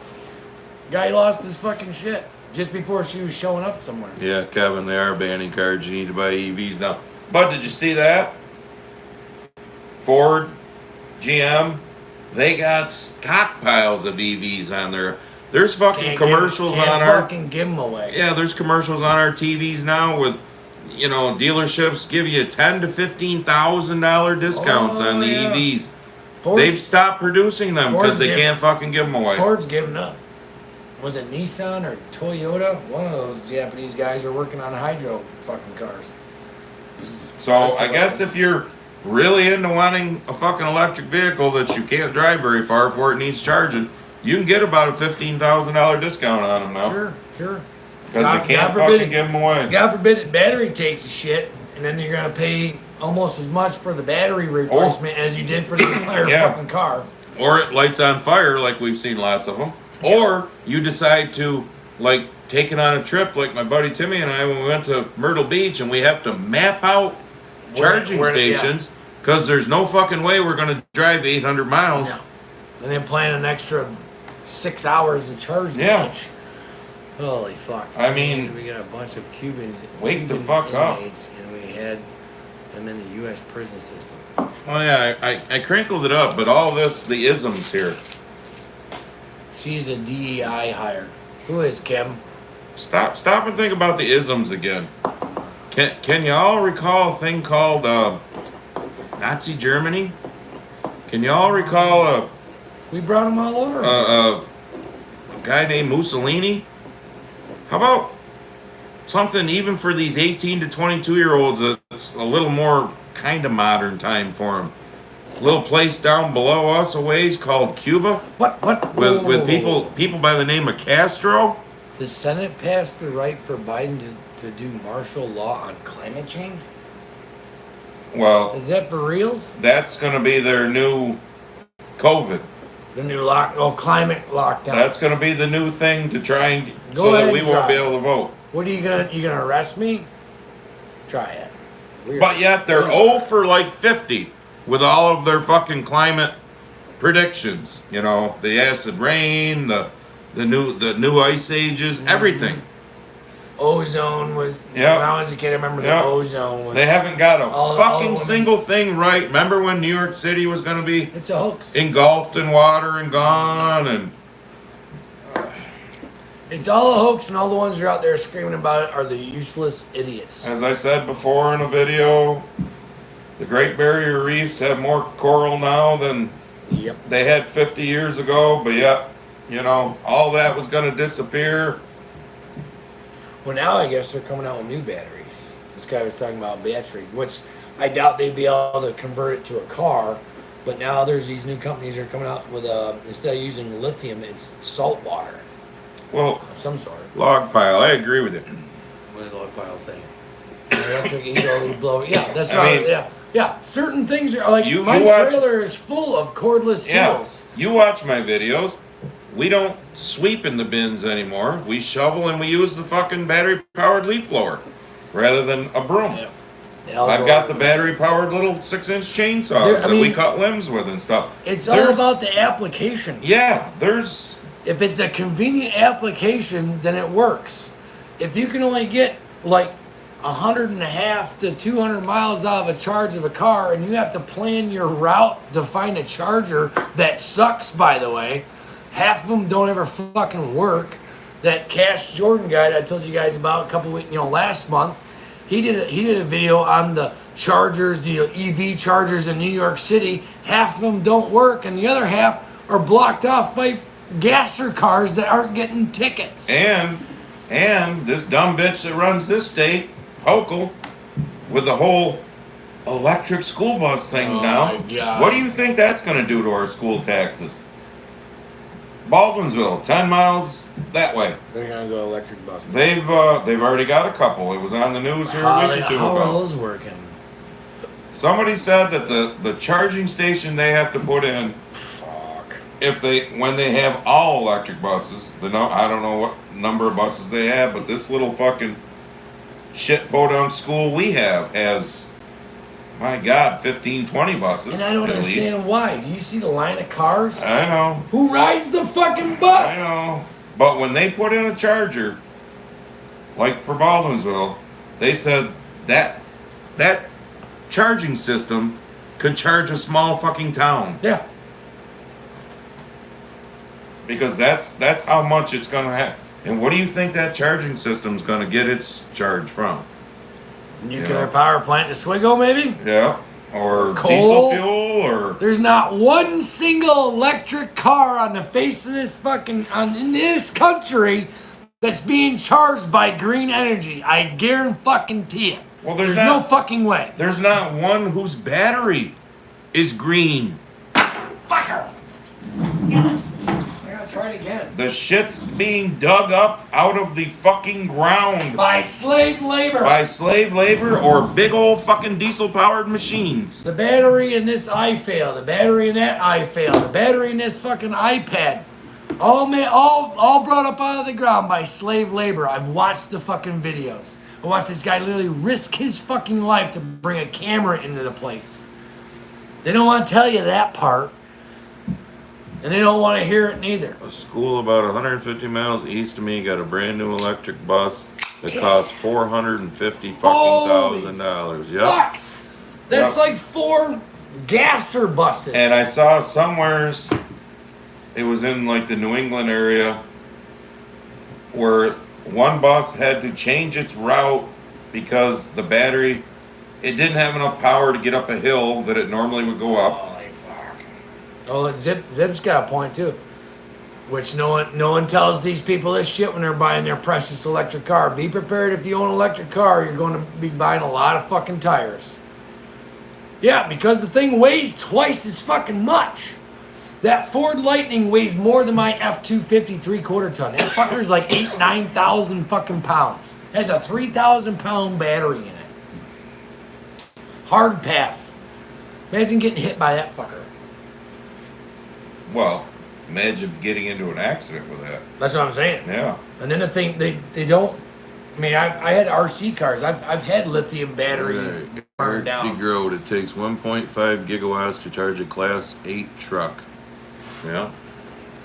Guy lost his fucking shit just before she was showing up somewhere. Yeah, Kevin, they are banning cars. You need to buy EVs now. But did you see that? Ford, GM, they got stockpiles of EVs on there. There's fucking commercials on our. Fucking give them away. Yeah, there's commercials on our TVs now with, you know, dealerships give you $10,000 to $15,000 discounts on the EVs. They've stopped producing them because they can't fucking give them away. Ford's giving up. Was it Nissan or Toyota? One of those Japanese guys are working on hydro fucking cars. So I guess if you're really into wanting a fucking electric vehicle that you can't drive very far for, it needs charging, you can get about a $15,000 discount on them now. Sure. Because they can't fucking give them away. God forbid the battery takes a shit, and then you're going to pay almost as much for the battery replacement as you did for the entire fucking car. Or it lights on fire, like we've seen lots of them. Yeah. Or you decide to, like, take it on a trip, like my buddy Timmy and I, when we went to Myrtle Beach, and we have to map out charging stations, because there's no fucking way we're going to drive 800 miles. Yeah. And then plan an extra 6 hours to charge the bitch. Holy fuck. I mean, we got a bunch of Cubans. Wake the fuck up. And we had them in the U.S. prison system. Oh, yeah, I crinkled it up, but all this, the isms here. She's a DEI hire. Who is Kim? Stop and think about the isms again. Can y'all recall a thing called Nazi Germany? Can y'all recall we brought them all over. A guy named Mussolini? How about something even for these 18 to 22-year-olds that's a little more kind of modern time for them? A little place down below us a ways called Cuba. What? With people by the name of Castro. The Senate passed the right for Biden to do martial law on climate change? Well, is that for reals? That's going to be their new COVID. The new climate lockdown. That's going to be the new thing to try and so that we won't be able to vote. What are you gonna arrest me? Try it. But yet they're 0 for like 50 with all of their fucking climate predictions. You know, the acid rain, the new ice ages, everything. Ozone was. When I was a kid, I remember the ozone was. They haven't got a fucking single thing right. Remember when New York City was going to be? It's a hoax. Engulfed in water and gone and. It's all a hoax, and all the ones that are out there screaming about it are the useless idiots. As I said before in a video, the Great Barrier Reefs have more coral now than they had 50 years ago. But you know, all that was going to disappear. Well, now I guess they're coming out with new batteries. This guy was talking about battery, which I doubt they'd be able to convert it to a car. But now there's these new companies that are coming out with instead of using lithium, it's salt water. Well, of some sort. Log pile. I agree with you. What is log pile thing? Electric ego blow. Yeah, that's right. Yeah. Certain things are like my trailer is full of cordless tools. You watch my videos. We don't sweep in the bins anymore. We shovel and we use the fucking battery-powered leaf blower rather than a broom. Yeah. I've got the battery-powered little 6-inch chainsaws that we cut limbs with and stuff. It's all about the application. Yeah, there's... If it's a convenient application, then it works. If you can only get like 150 to 200 miles out of a charge of a car, and you have to plan your route to find a charger that sucks, by the way. Half of them don't ever fucking work. That Cash Jordan guy that I told you guys about a couple weeks, last month, he did a video on the chargers, the EV chargers in New York City. Half of them don't work, and the other half are blocked off by gasser cars that aren't getting tickets. And this dumb bitch that runs this state, Hochul, with the whole electric school bus thing now. My God. What do you think that's going to do to our school taxes? Baldwinsville, 10 miles that way. They're going to go electric buses. They've already got a couple. It was on the news here a week or two ago. How are those working? Somebody said that the charging station they have to put in, when they have all electric buses, I don't know what number of buses they have, but this little fucking shit podunk school we have has my God, 15, 20 buses. And I don't at understand least. why. Do you see the line of cars? I know. Who rides the fucking bus? I know. But when they put in a charger, like for Baldwinsville, they said that charging system could charge a small fucking town. Yeah. Because that's how much it's gonna have. And what do you think that charging system's gonna get its charge from? Nuclear power plant to Oswego, maybe? Yeah. Or Coal? diesel fuel, or There's not one single electric car on the face of this in this country that's being charged by green energy. I guarantee it. Well, there's no fucking way. There's not one whose battery is green. Fucker. Damn it. I gotta try it again. The shit's being dug up out of the fucking ground By slave labor. by slave labor or big old fucking diesel powered machines. The battery in this eye fail. The battery in that eye fail. The battery in this fucking iPad. All brought up out of the ground by slave labor. I've watched the fucking videos. I watched this guy literally risk his fucking life to bring a camera into the place. They don't want to tell you that part. And they don't want to hear it neither. A school about 150 miles east of me got a brand new electric bus that cost $450,000. Yep. Fuck! That's Yep. like 4 gasser buses. And I saw somewheres, it was in like the New England area, where one bus had to change its route because the battery, it didn't have enough power to get up a hill that it normally would go up. Holy fuck. Oh, Zip's got a point too. Which no one tells these people this shit when they're buying their precious electric car. Be prepared, if you own an electric car, you're going to be buying a lot of fucking tires. Yeah, because the thing weighs twice as fucking much. That Ford Lightning weighs more than my F-250 3/4 ton. That fucker's like 9,000 fucking pounds. It has a 3,000 pound battery in it. Hard pass. Imagine getting hit by that fucker. Well, imagine getting into an accident with that. That's what I'm saying. Yeah. And then the thing, they don't. I mean, I had RC cars. I've had lithium battery burned down. Road, it takes 1.5 gigawatts to charge a Class 8 truck. Yeah.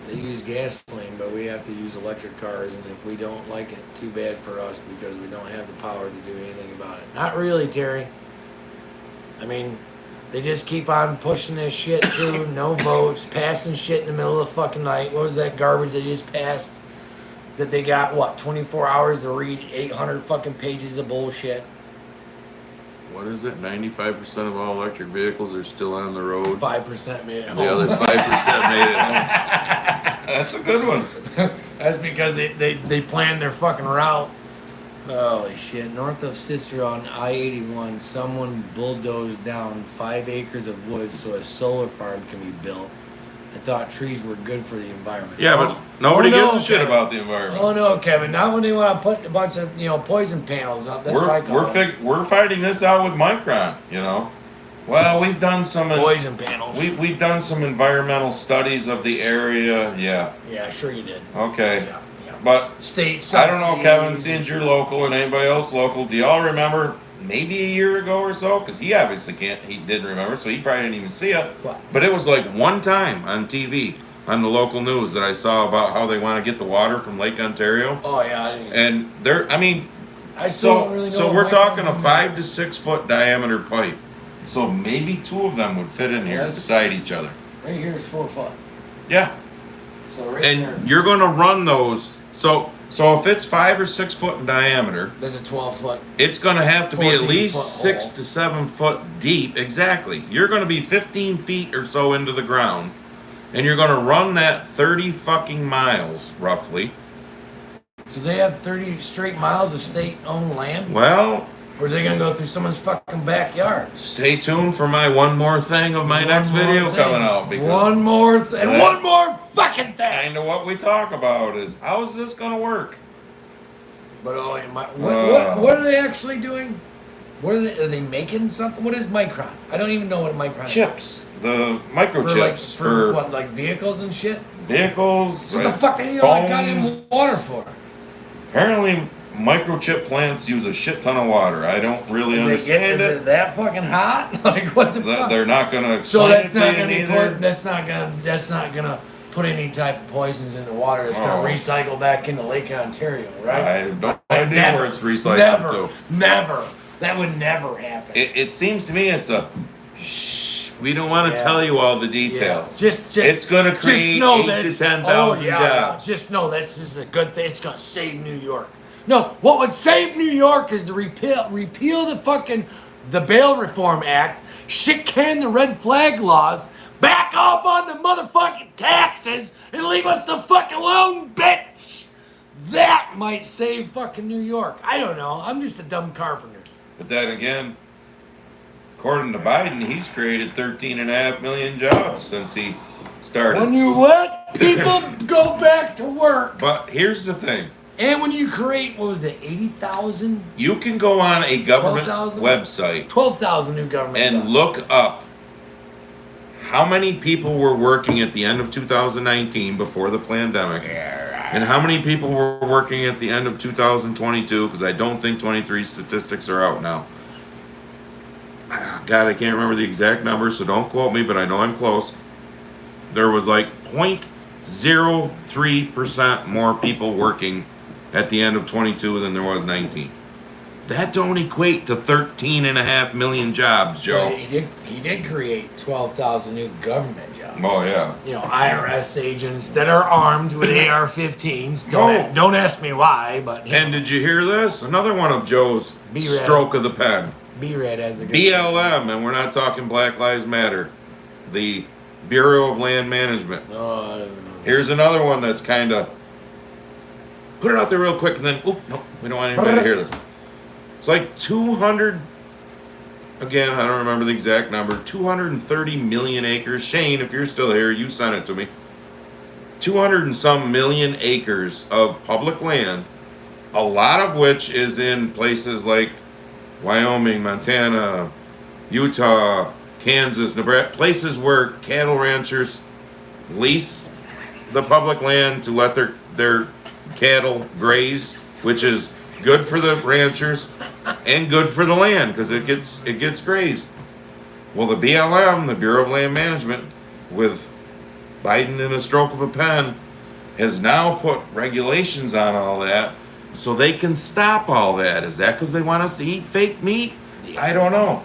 They use gasoline, but we have to use electric cars, and if we don't like it, too bad for us because we don't have the power to do anything about it. Not really, Terry. I mean, they just keep on pushing this shit through, no votes, passing shit in the middle of the fucking night. What was that garbage they just passed? That they got, 24 hours to read 800 fucking pages of bullshit. What is it? 95% of all electric vehicles are still on the road. 5% made it home. The other 5% made it home. That's a good one. That's because they planned their fucking route. Holy shit. North of Cicero on I-81, someone bulldozed down 5 acres of woods so a solar farm can be built. I thought trees were good for the environment. Yeah, but nobody no, gives a shit Kevin. about the environment. Oh no, Kevin. Not when they want to put a bunch of poison panels up. That's what I call it. We're fighting this out with Micron, Well, we've done some Poison panels. We've done some environmental studies of the area. Yeah. Yeah, sure you did. Okay. Yeah. But State I don't know, Kevin, subsidies. since you're local and anybody else local, do y'all remember maybe a year ago or so? Because he obviously he didn't remember, so he probably didn't even see it. What? But it was like one time on TV, on the local news, that I saw about how they want to get the water from Lake Ontario. Oh yeah, I didn't. And I still don't really know. so what we're my talking a problems 5 to 6 foot diameter pipe. So maybe 2 of them would fit in here Yes. beside each other. are. Right here is 4 foot. Yeah. So right there, And you're going to run those. So if it's 5 or 6 foot in diameter, there's a 12 foot. it's going to have to be at 14 least foot 6 hole. to 7 foot deep. Exactly. You're going to be 15 feet or so into the ground, and you're going to run that 30 fucking miles, roughly. So they have 30 straight miles of state-owned land? Well, Or is they gonna go through someone's fucking backyard? stay tuned for my one more thing of my next One more video thing. coming out. Because One more thing. And one more fucking thing! kind of what we talk about is, how is this going to work? But what are they actually doing? Are they making something? What is Micron? I don't even know what a Micron is. Chips. The microchips For what, like vehicles and shit? vehicles. What the fuck they need all that goddamn water for? Apparently, microchip plants use a shit ton of water. I don't really understand Is it that fucking hot? Like what the fuck? They're not gonna So explain that's it not to you gonna be neither. that's not gonna put any type of poisons in the water that's gonna recycle back into Lake Ontario, right? I have no idea Never. where it's recycled Never. to. Never. That would never happen. It seems to me it's a shh. We don't want to tell you all the details. Just it's going to create 8 to 10,000 jobs. Just know this is a good thing. It's gonna save New York. No, what would save New York is to repeal the Bail Reform Act, shit can the red flag laws, back off on the motherfucking taxes, and leave us the fuck alone, bitch. That might save fucking New York. I don't know. I'm just a dumb carpenter. But then again, according to Biden, he's created 13.5 million jobs since he started. When you let people go back to work, But here's the thing. and when you create, what was it, 80,000? You can go on a government 12,000? website 12,000 new government and jobs. look up how many people were working at the end of 2019 before the pandemic, and how many people were working at the end of 2022, because I don't think 23 statistics are out now. God, I can't remember the exact number, so don't quote me, but I know I'm close. There was like 0.03% more people working at the end of 22 than there was 19. That don't equate to 13.5 million jobs, Joe. But he did create 12,000 new government jobs. Oh, yeah. You know, IRS agents that are armed with AR-15s. Oh. Don't ask me why, but And did you hear this? Another one of Joe's B-Rad. stroke of the pen. B-Red has a good BLM, and we're not talking Black Lives Matter. The Bureau of Land Management. Here's another one that's kind of... Put it out there real quick and then... Oop, no, we don't want anybody to hear this. It's like 200... Again, I don't remember the exact number. 230 million acres. Shane, if you're still here, you sent it to me. 200 and some million acres of public land, a lot of which is in places like Wyoming, Montana, Utah, Kansas, Nebraska, places where cattle ranchers lease the public land to let their cattle graze, which is good for the ranchers and good for the land because it gets grazed. Well, the BLM, the Bureau of Land Management, with Biden in a stroke of a pen, has now put regulations on all that so they can stop all that. Is that because they want us to eat fake meat? I don't know.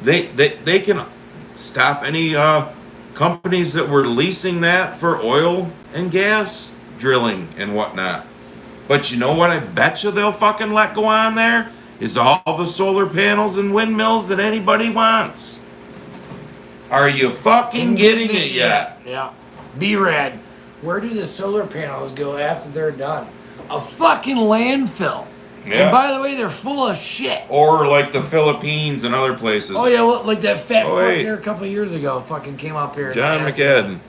They can stop any companies that were leasing that for oil and gas drilling and whatnot. But you know what I bet you they'll fucking let go on there? Is all the solar panels and windmills that anybody wants. Are you fucking getting it yet? Yeah. B-Red, where do the solar panels go after they're done? A fucking landfill. Yeah. And by the way, they're full of shit. Or like the Philippines and other places. Oh yeah, well, like that fat fuck wait. there a couple of years ago fucking came up here. and John asked McAdden.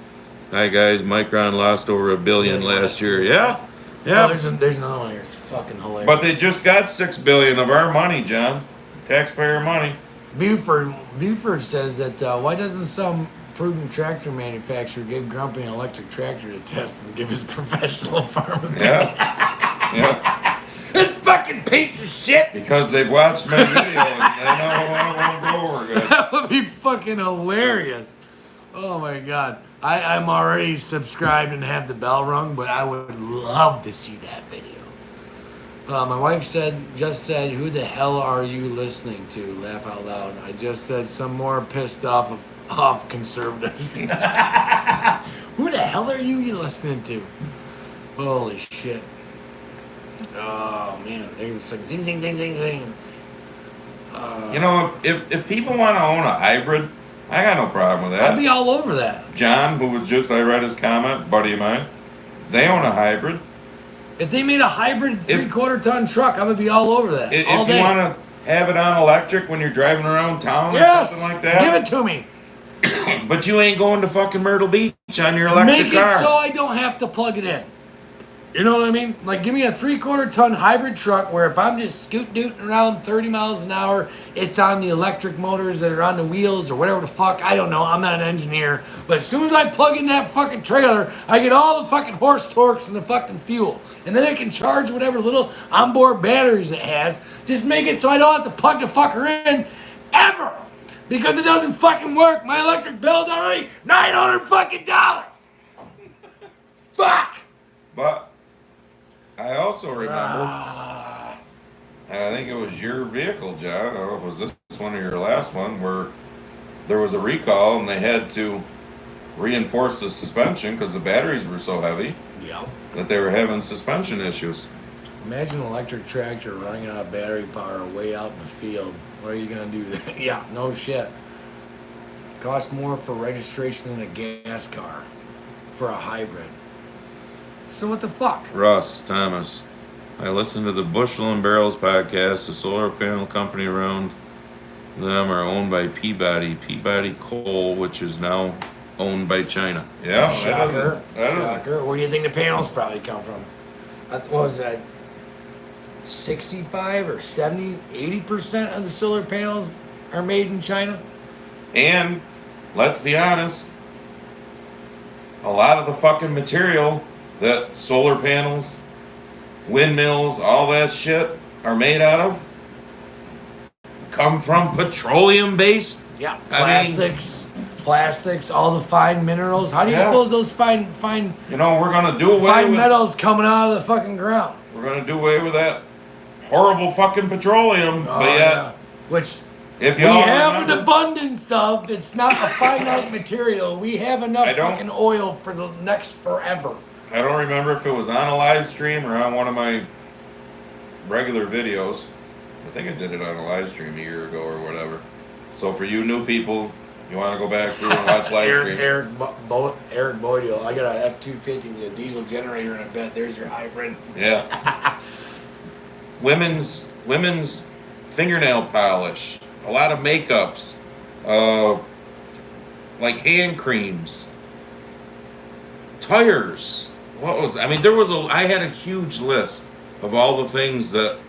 Hi guys, Micron lost over $1 billion last year. Yeah. Oh, Yeah. there's another one here. It's fucking hilarious. But they just got $6 billion of our money, John. Taxpayer money. Buford says that why doesn't some prudent tractor manufacturer give Grumpy an electric tractor to test and give his professional farm opinion? Yeah. Yeah. This fucking piece of shit. Because they've watched my video and they know it won't go over good. That would be fucking hilarious. Oh my god. I'm already subscribed and have the bell rung, but I would love to see that video. My wife just said, who the hell are you listening to? Laugh out loud. I just said some more pissed off conservatives. Who the hell are you listening to? Holy shit. Oh man. It's like zing, zing, zing, zing, zing. You know, if people want to own a hybrid, I got no problem with that. I'd be all over that. John, who was I read his comment, buddy of mine, they own a hybrid. If they made a hybrid 3/4 ton truck, I would be all over that. If all you day. want to have it on electric when you're driving around town or Yes! something like that. Give it to me. But you ain't going to fucking Myrtle Beach on your electric Make car. it so I don't have to plug it in. You know what I mean? Like, give me a 3/4 ton hybrid truck where if I'm just scoot-dooting around 30 miles an hour, it's on the electric motors that are on the wheels or whatever the fuck. I don't know. I'm not an engineer. But as soon as I plug in that fucking trailer, I get all the fucking horse torques and the fucking fuel. And then I can charge whatever little onboard batteries it has. Just make it so I don't have to plug the fucker in ever. Because it doesn't fucking work. My electric bill's already $900 fucking dollars. Fuck. But I also remember, and I think it was your vehicle, John. I don't know if it was this one or your last one, where there was a recall and they had to reinforce the suspension because the batteries were so heavy that they were having suspension issues. Imagine an electric tractor running out of battery power way out in the field. What are you going to do? Yeah, no shit. Costs more for registration than a gas car for a hybrid. So what the fuck? Russ Thomas, I listened to the Bushel and Barrels podcast. The solar panel company around them are owned by Peabody Coal, which is now owned by China. Yeah, shocker. Shocker. Where do you think the panels probably come from? What was that? 65 or 70, 80% of the solar panels are made in China? And let's be honest, a lot of the fucking material that solar panels, windmills, all that shit are made out of come from petroleum-based. Yeah, plastics, all the fine minerals. How do you suppose those fine? You know, we're gonna do away fine with metals coming out of the fucking ground. We're gonna do away with that horrible fucking petroleum, but yet, which if we have an abundance of. It's not a finite material. We have enough fucking oil for the next forever. I don't remember if it was on a live stream or on one of my regular videos. I think I did it on a live stream a year ago or whatever. So for you new people, you want to go back through and watch live streams. Eric Boydell. I got a F-250 with a diesel generator, and I bet there's your hybrid. Yeah. Women's fingernail polish, a lot of makeups, like hand creams, tires. I had a huge list of all the things that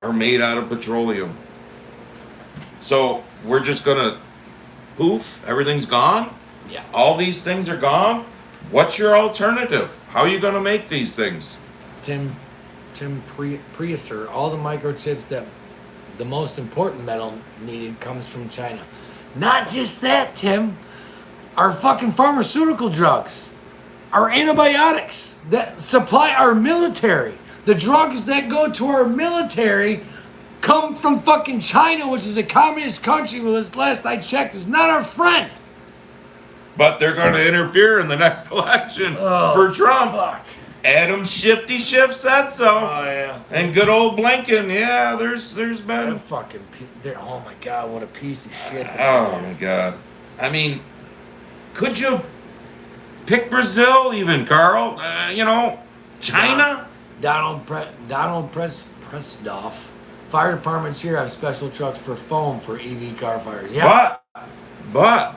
are made out of petroleum. So we're just gonna poof, everything's gone? Yeah. All these things are gone? What's your alternative? How are you gonna make these things? Tim Priuser, all the microchips that the most important metal needed comes from China. Not just that, Tim. Our fucking pharmaceutical drugs, our antibiotics that supply our military, the drugs that go to our military come from fucking China, which is a communist country, which last I checked is not our friend. But they're going to interfere in the next election for Trump. Fuck. Adam Shifty Schiff said so. Oh, yeah. And good old Blinken, yeah, there's been... That fucking... Oh, my God, what a piece of shit that Oh, my God. I mean, could you pick Brazil even, Carl? China? Donald Presdoff. Fire departments here have special trucks for foam for EV car fires. Yeah. But...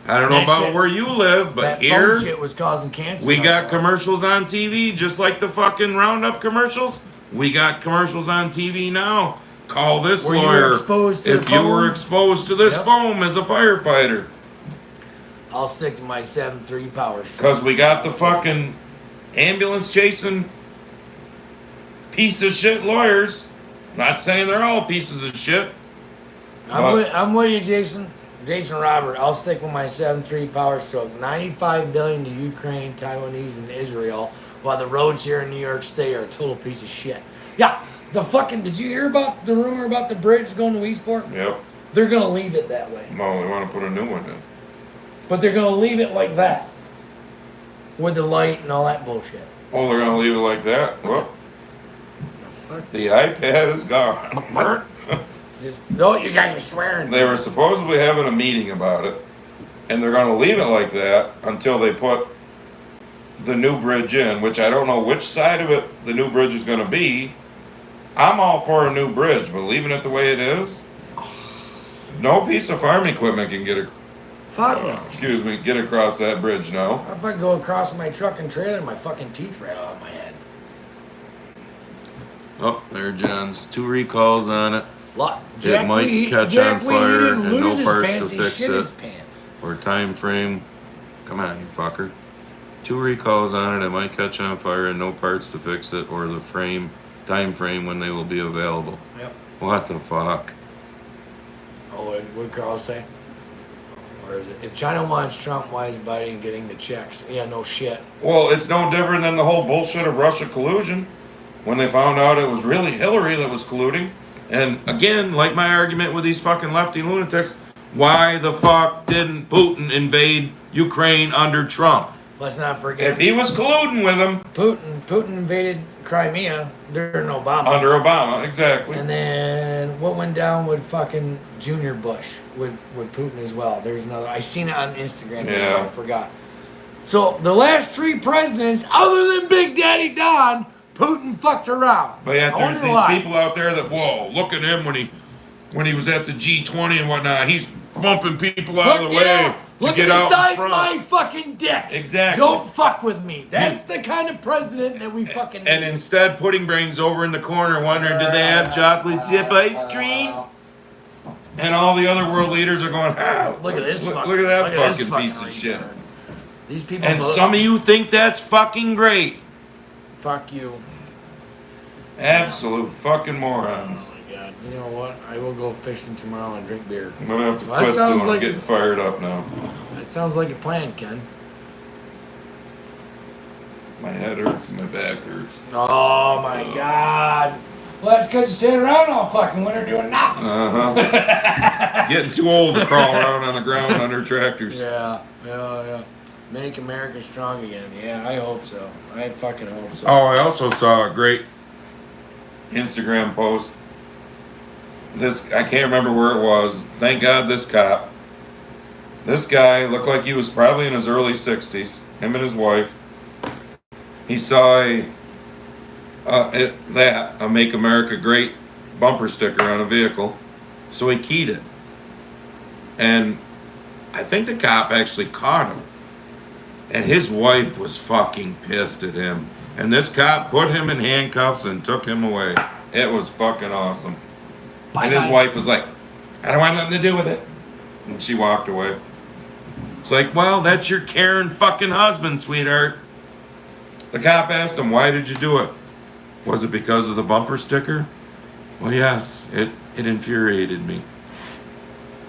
I don't know about where you live, but that here foam shit was causing cancer. We got commercials on TV, just like the fucking Roundup commercials. We got commercials on TV now. Call this lawyer if you were exposed to this foam as a firefighter. I'll stick to my 7.3 power stroke. Because we got the fucking ambulance chasing piece of shit lawyers. Not saying they're all pieces of shit. I'm with you, Jason. Jason Robert, I'll stick with my 7.3 power stroke. $95 billion to Ukraine, Taiwanese, and Israel, while the roads here in New York State are a total piece of shit. Yeah, did you hear about the rumor about the bridge going to Eastport? Yep. They're going to leave it that way. No, they want to put a new one in. But they're going to leave it like that. With the light and all that bullshit. Oh, they're going to leave it like that? Well, the iPad is gone. No, you guys are swearing. They were supposedly having a meeting about it, and they're going to leave it like that until they put the new bridge in, which I don't know which side of it the new bridge is going to be. I'm all for a new bridge, but leaving it the way it is, no piece of farm equipment can get no. get across that bridge now. If I go across my truck and trailer, my fucking teeth rattle out of my head. Oh, there, John's 2 recalls on it. Jack, might catch Jack, on he fire didn't and lose no his parts pants, to he fix shit it. his pants. Or time frame. Come on, you fucker. 2 recalls on it. It might catch on fire and no parts to fix it. Or the time frame when they will be available. Yep. What the fuck? Oh, what did Carl say? Or is it? If China wants Trump, why is Biden getting the checks? Yeah, no shit. Well, it's no different than the whole bullshit of Russia collusion. When they found out it was really Hillary that was colluding. And again, like my argument with these fucking lefty lunatics, why the fuck didn't Putin invade Ukraine under Trump? Let's not forget. If he was colluding with him. Putin invaded Crimea during Obama. Under Obama, exactly. And then what went down with fucking Junior Bush with Putin as well. There's another. I seen it on Instagram. Yeah. I forgot. So the last 3 presidents, other than Big Daddy Don, Putin fucked around. But yet there's these people out there that, whoa, look at him when he was at the G20 and whatnot. He's bumping people out of the way to get out in front. Look at the size of my fucking dick. Exactly. Don't fuck with me. That's the kind of president that we fucking need. And instead, putting brains over in the corner, wondering, did they have chocolate chip ice cream? And all the other world leaders are going, look at this. Look at that fucking piece of shit. These people. And some of you think that's fucking great. Fuck you. Absolute fucking morons. Oh my god. You know what? I will go fishing tomorrow and drink beer. I'm gonna have to quit soon. I'm getting fired up now. That sounds like a plan, Ken. My head hurts and my back hurts. Oh my god. Well, that's because you sit around all fucking winter doing nothing. Getting too old to crawl around on the ground under tractors. Yeah. Make America strong again. Yeah, I hope so. I fucking hope so. Oh, I also saw a great Instagram post. I can't remember where it was. Thank God this cop. This guy looked like he was probably in his early 60s. Him and his wife. He saw a Make America Great bumper sticker on a vehicle. So he keyed it. And I think the cop actually caught him. And his wife was fucking pissed at him. And this cop put him in handcuffs and took him away. It was fucking awesome. And his wife was like, I don't want nothing to do with it. And she walked away. It's like, well, that's your Karen fucking husband, sweetheart. The cop asked him, why did you do it? Was it because of the bumper sticker? Well, yes, it infuriated me.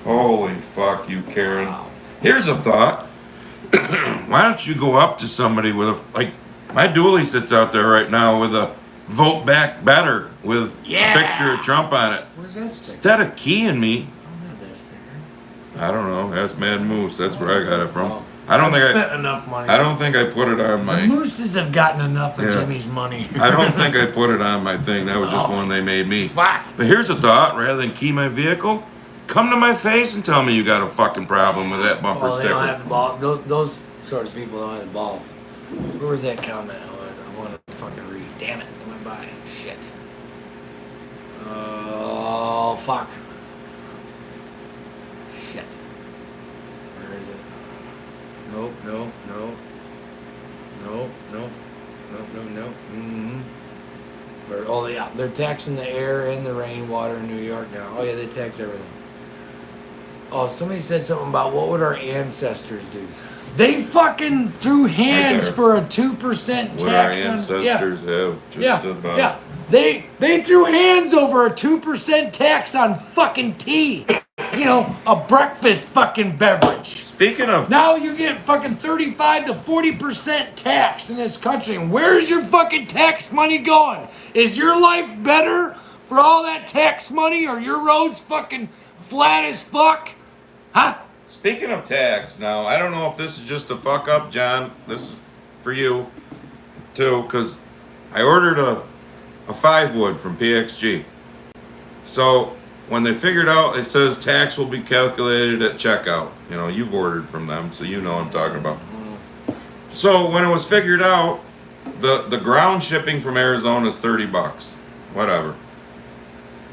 Holy fuck you, Karen. Wow. Here's a thought. Why don't you go up to somebody with my dually sits out there right now with a vote back better with a picture of Trump on it. Where's that sticker? Instead of keying me. I don't have that sticker. I don't know. That's Mad Moose. That's where I got it from. Well, I don't spent enough money. I don't think I put it on my. The Mooses have gotten enough of Jimmy's money. I don't think I put it on my thing. That was just one they made me. Fuck. But here's a thought: rather than key my vehicle, come to my face and tell me you got a fucking problem with that bumper sticker. They don't have the ball. Those sort of people don't have the balls. Where was that comment? I want to fucking read. Damn it! It went by. Shit. Oh fuck. Shit. Where is it? Nope. Mm-hmm. They're taxing the air and the rainwater in New York now. Oh yeah, they tax everything. Oh, somebody said something about what would our ancestors do? They fucking threw hands for a 2% tax. What our ancestors have just about. Yeah. They threw hands over a 2% tax on fucking tea. You know, a breakfast fucking beverage. Speaking of, now you get fucking 35 to 40% tax in this country. And where's your fucking tax money going? Is your life better for all that tax money, or your roads fucking flat as fuck? Huh? Speaking of tax, now I don't know if this is just a fuck up, John. This is for you too, because I ordered a 5-wood from PXG. So when they figured out, it says tax will be calculated at checkout. You know, you've ordered from them, so you know what I'm talking about. So when it was figured out, the ground shipping from Arizona is $30. Whatever.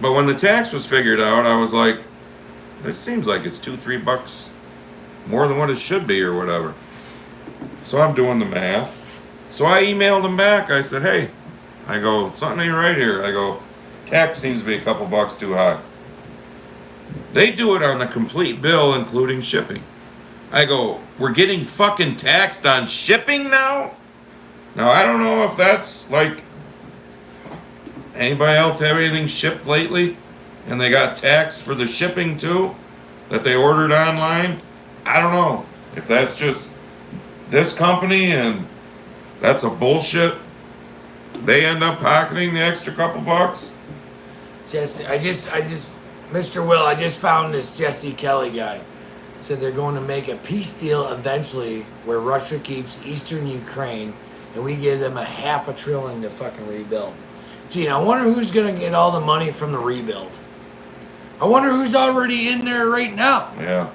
But when the tax was figured out, I was like, this seems like it's $2-3 more than what it should be or whatever. So I'm doing the math. So I emailed them back. I said, hey, I go, something ain't right here. I go, tax seems to be a couple bucks too high. They do it on the complete bill, including shipping. I go, we're getting fucking taxed on shipping now? Now, I don't know if that's like, anybody else have anything shipped lately? And they got taxed for the shipping too? That they ordered online? I don't know. If that's just this company and that's a bullshit, they end up pocketing the extra couple bucks? Jesse, Mr. Will, I just found this Jesse Kelly guy. Said they're going to make a peace deal eventually where Russia keeps eastern Ukraine and we give them $500 billion to fucking rebuild. Gee, I wonder who's going to get all the money from the rebuild. I wonder who's already in there right now. Yeah.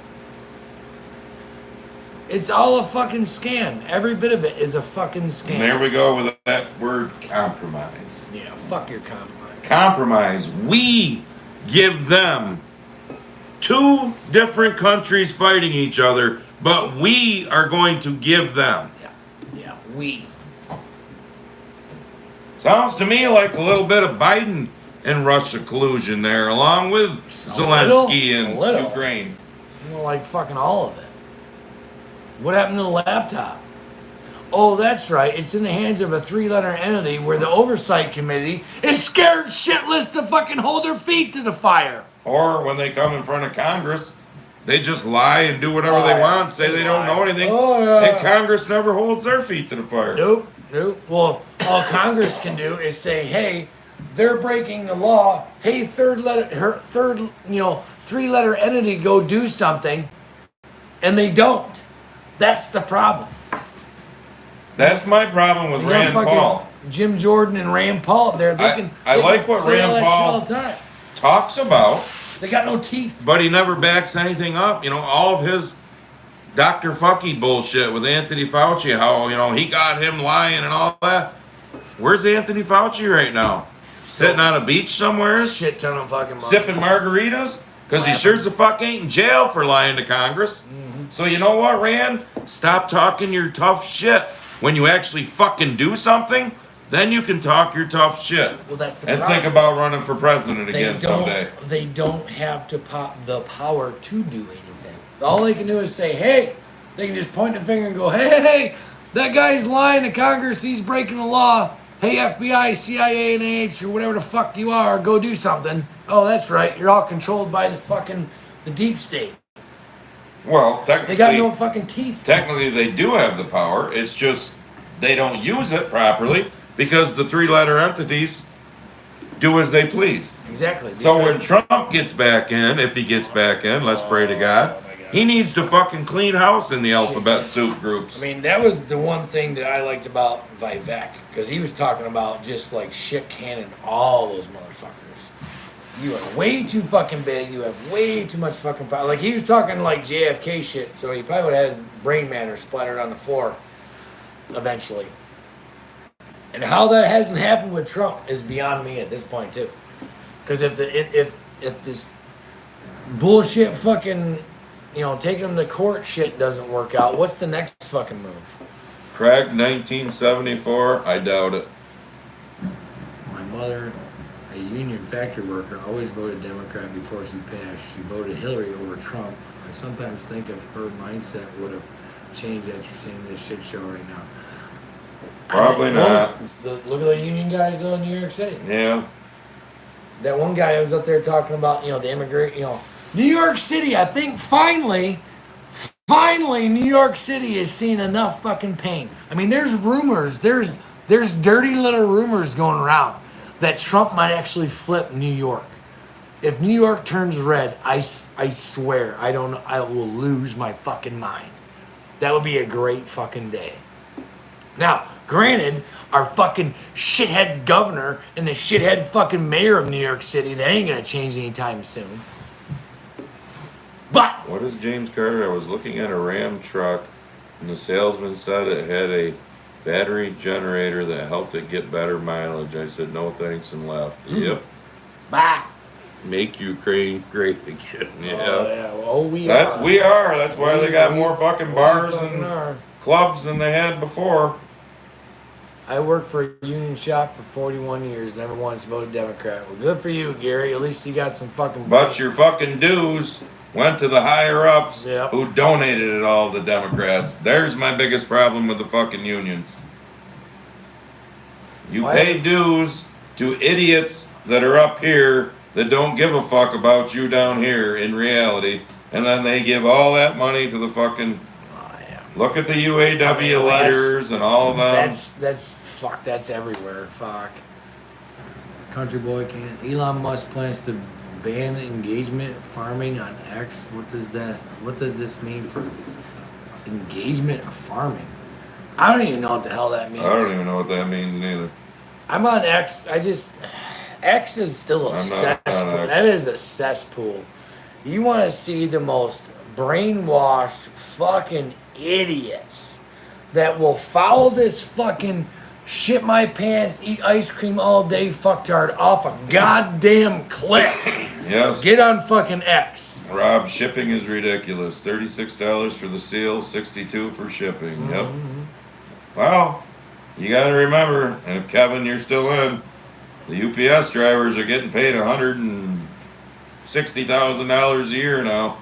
It's all a fucking scam. Every bit of it is a fucking scam. And there we go with that word compromise. Yeah, fuck your compromise. Compromise. We give them two different countries fighting each other, but we are going to give them. Yeah, we. Sounds to me like a little bit of Biden and Russia collusion there, along with Zelensky and Ukraine. You know, like fucking all of it. What happened to the laptop? Oh, that's right. It's in the hands of a 3-letter entity where the oversight committee is scared shitless to fucking hold their feet to the fire. Or when they come in front of Congress, they just lie and do whatever they want, say they don't know anything, and Congress never holds their feet to the fire. Nope. Well, all Congress can do is say, hey, they're breaking the law. Hey, 3-letter entity, go do something, and they don't. That's the problem. That's my problem with Rand Paul. Jim Jordan and Rand Paul there. I like what Rand Paul talks about. They got no teeth. But he never backs anything up. You know, all of his Dr. Fucky bullshit with Anthony Fauci, how, he got him lying and all that. Where's Anthony Fauci right now? Sitting on a beach somewhere? Shit ton of fucking money. Sipping margaritas? Because he sure as the fuck ain't in jail for lying to Congress. Mm-hmm. So you know what, Rand? Stop talking your tough shit. When you actually fucking do something, then you can talk your tough shit. Well, that's the and problem. Think about running for president again someday. They don't have the power to do anything. All they can do is say, hey, they can just point the finger and go, hey, that guy's lying to Congress. He's breaking the law. Hey, FBI, CIA, NH, or whatever the fuck you are, go do something. Oh, that's right. You're all controlled by the deep state. Well, technically, they got no fucking teeth. Technically, they do have the power. It's just they don't use it properly because the 3-letter entities do as they please. Exactly. So when Trump gets back in, if he gets back in, let's pray to God, he needs to fucking clean house in the alphabet soup groups. I mean, that was the one thing that I liked about Vivek, because he was talking about just like shit cannon all those motherfuckers. You are way too fucking big. You have way too much fucking power. Like, he was talking like JFK shit, so he probably would have his brain matter splattered on the floor eventually. And how that hasn't happened with Trump is beyond me at this point, too. Because if this bullshit fucking, taking him to court shit doesn't work out, what's the next fucking move? Craig, 1974, I doubt it. My mother, a union factory worker, always voted Democrat before she passed. She voted Hillary over Trump. I sometimes think if her mindset would have changed after seeing this shit show right now. Probably not. Look at the union guys though in New York City. Yeah. That one guy that was up there talking about, the immigrant, New York City, I think finally New York City has seen enough fucking pain. I mean, there's rumors, there's dirty little rumors going around that Trump might actually flip New York. If New York turns red, I swear, I will lose my fucking mind. That would be a great fucking day. Now, granted, our fucking shithead governor and the shithead fucking mayor of New York City, that ain't gonna change anytime soon. But what is James Carter? I was looking at a Ram truck, and the salesman said it had a battery generator that helped it get better mileage. I said no thanks and left. Yep. Bye. Make Ukraine great again. Yeah. Oh, yeah. Well, We are. That's why they got more fucking bars and clubs than they had before. I worked for a union shop for 41 years, never once voted Democrat. Well, good for you, Gary. At least you got some fucking... But your fucking dues went to the higher-ups Yep. who donated it all to Democrats. There's my biggest problem with the fucking unions. You pay dues to idiots that are up here that don't give a fuck about you down here in reality, and then they give all that money to the fucking... Look at the UAW leaders and all of them. That's everywhere. Fuck. Country boy can't. Elon Musk plans to ban engagement farming on X. What does this mean for engagement farming? I don't even know what the hell that means. I don't even know what that means neither. I'm on X. X is still a cesspool. That is a cesspool. You want to see the most brainwashed fucking idiots that will follow this fucking shit my pants, eat ice cream all day fucktard off a goddamn cliff. Yes. Get on fucking X. Rob, shipping is ridiculous. $36 for the seal, $62 for shipping. Mm-hmm. Yep. Well, you got to remember, and if Kevin, you're still in, the UPS drivers are getting paid $160,000 a year now.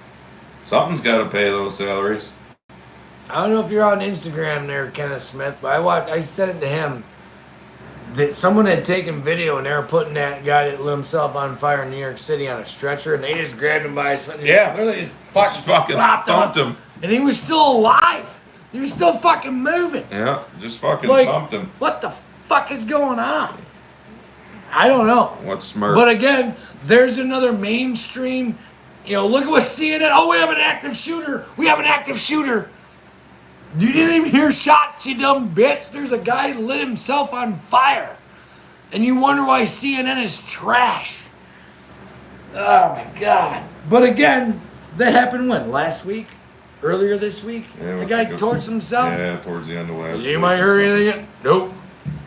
Something's got to pay those salaries. I don't know if you're on Instagram there, Kenneth Smith, but I sent it to him that someone had taken video and they were putting that guy that lit himself on fire in New York City on a stretcher, and they just grabbed him by his foot and literally just fucking thumped him. And he was still alive. He was still fucking moving. Yeah, just fucking thumped him. What the fuck is going on? I don't know. What's smart? But again, there's another mainstream, look at what CNN, we have an active shooter. We have an active shooter. You didn't even hear shots, you dumb bitch. There's a guy who lit himself on fire. And you wonder why CNN is trash. Oh my God. But again, that happened when? Last week? Earlier this week? Yeah, the guy torched himself? Yeah, towards the end of last week. Did anybody hear anything? Nope.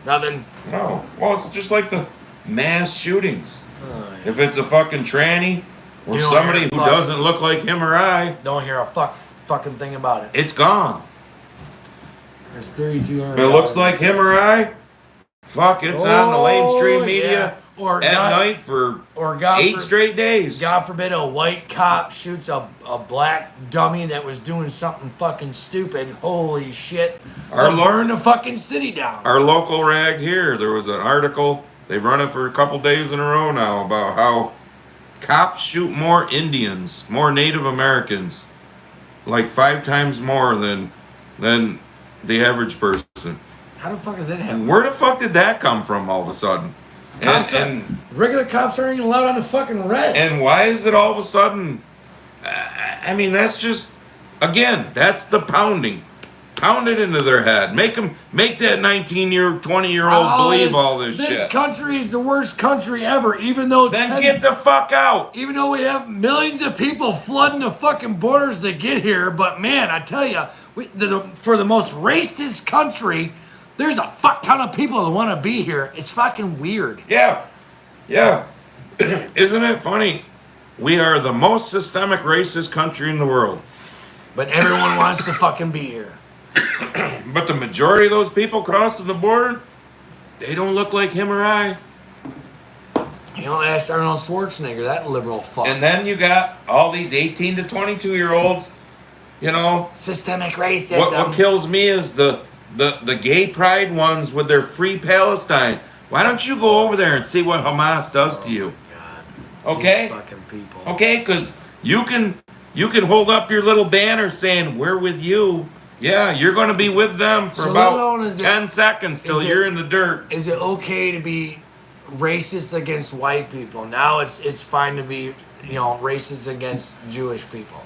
Nothing. No. Well, it's just like the mass shootings. Oh, yeah. If it's a fucking tranny or somebody who doesn't look like him or I, don't hear a fucking thing about it. It's gone. It's $3,200. If it looks like him or I, fuck, it's on the mainstream media or at night for 8 straight days. God forbid a white cop shoots a black dummy that was doing something fucking stupid. Holy shit. Burn the fucking city down. Our local rag here, there was an article, they've run it for a couple days in a row now, about how cops shoot more Indians, more Native Americans, like 5 times more than the average person. How the fuck is that happening? Where the fuck did that come from all of a sudden? Regular cops aren't even allowed on the fucking res. And why is it all of a sudden? I mean, that's just, again, that's the pounding. Pound it into their head. Make that 20-year-old believe all this shit. This country is the worst country ever, even though... Then get the fuck out. Even though we have millions of people flooding the fucking borders to get here, but man, I tell you, for the most racist country, there's a fuck ton of people that want to be here. It's fucking weird. Yeah. Isn't it funny? We are the most systemic racist country in the world. But everyone wants to fucking be here. But the majority of those people crossing the border, they don't look like him or I. Ask Arnold Schwarzenegger, that liberal fuck. And then you got all these 18 to 22-year-olds, Systemic racism. What kills me is the gay pride ones with their free Palestine. Why don't you go over there and see what Hamas does to you? God. Okay? These fucking people. Okay, because you can hold up your little banner saying, we're with you. Yeah, you're going to be with them for about 10 seconds till you're in the dirt. Is it okay to be racist against white people? Now it's fine to be, racist against Jewish people.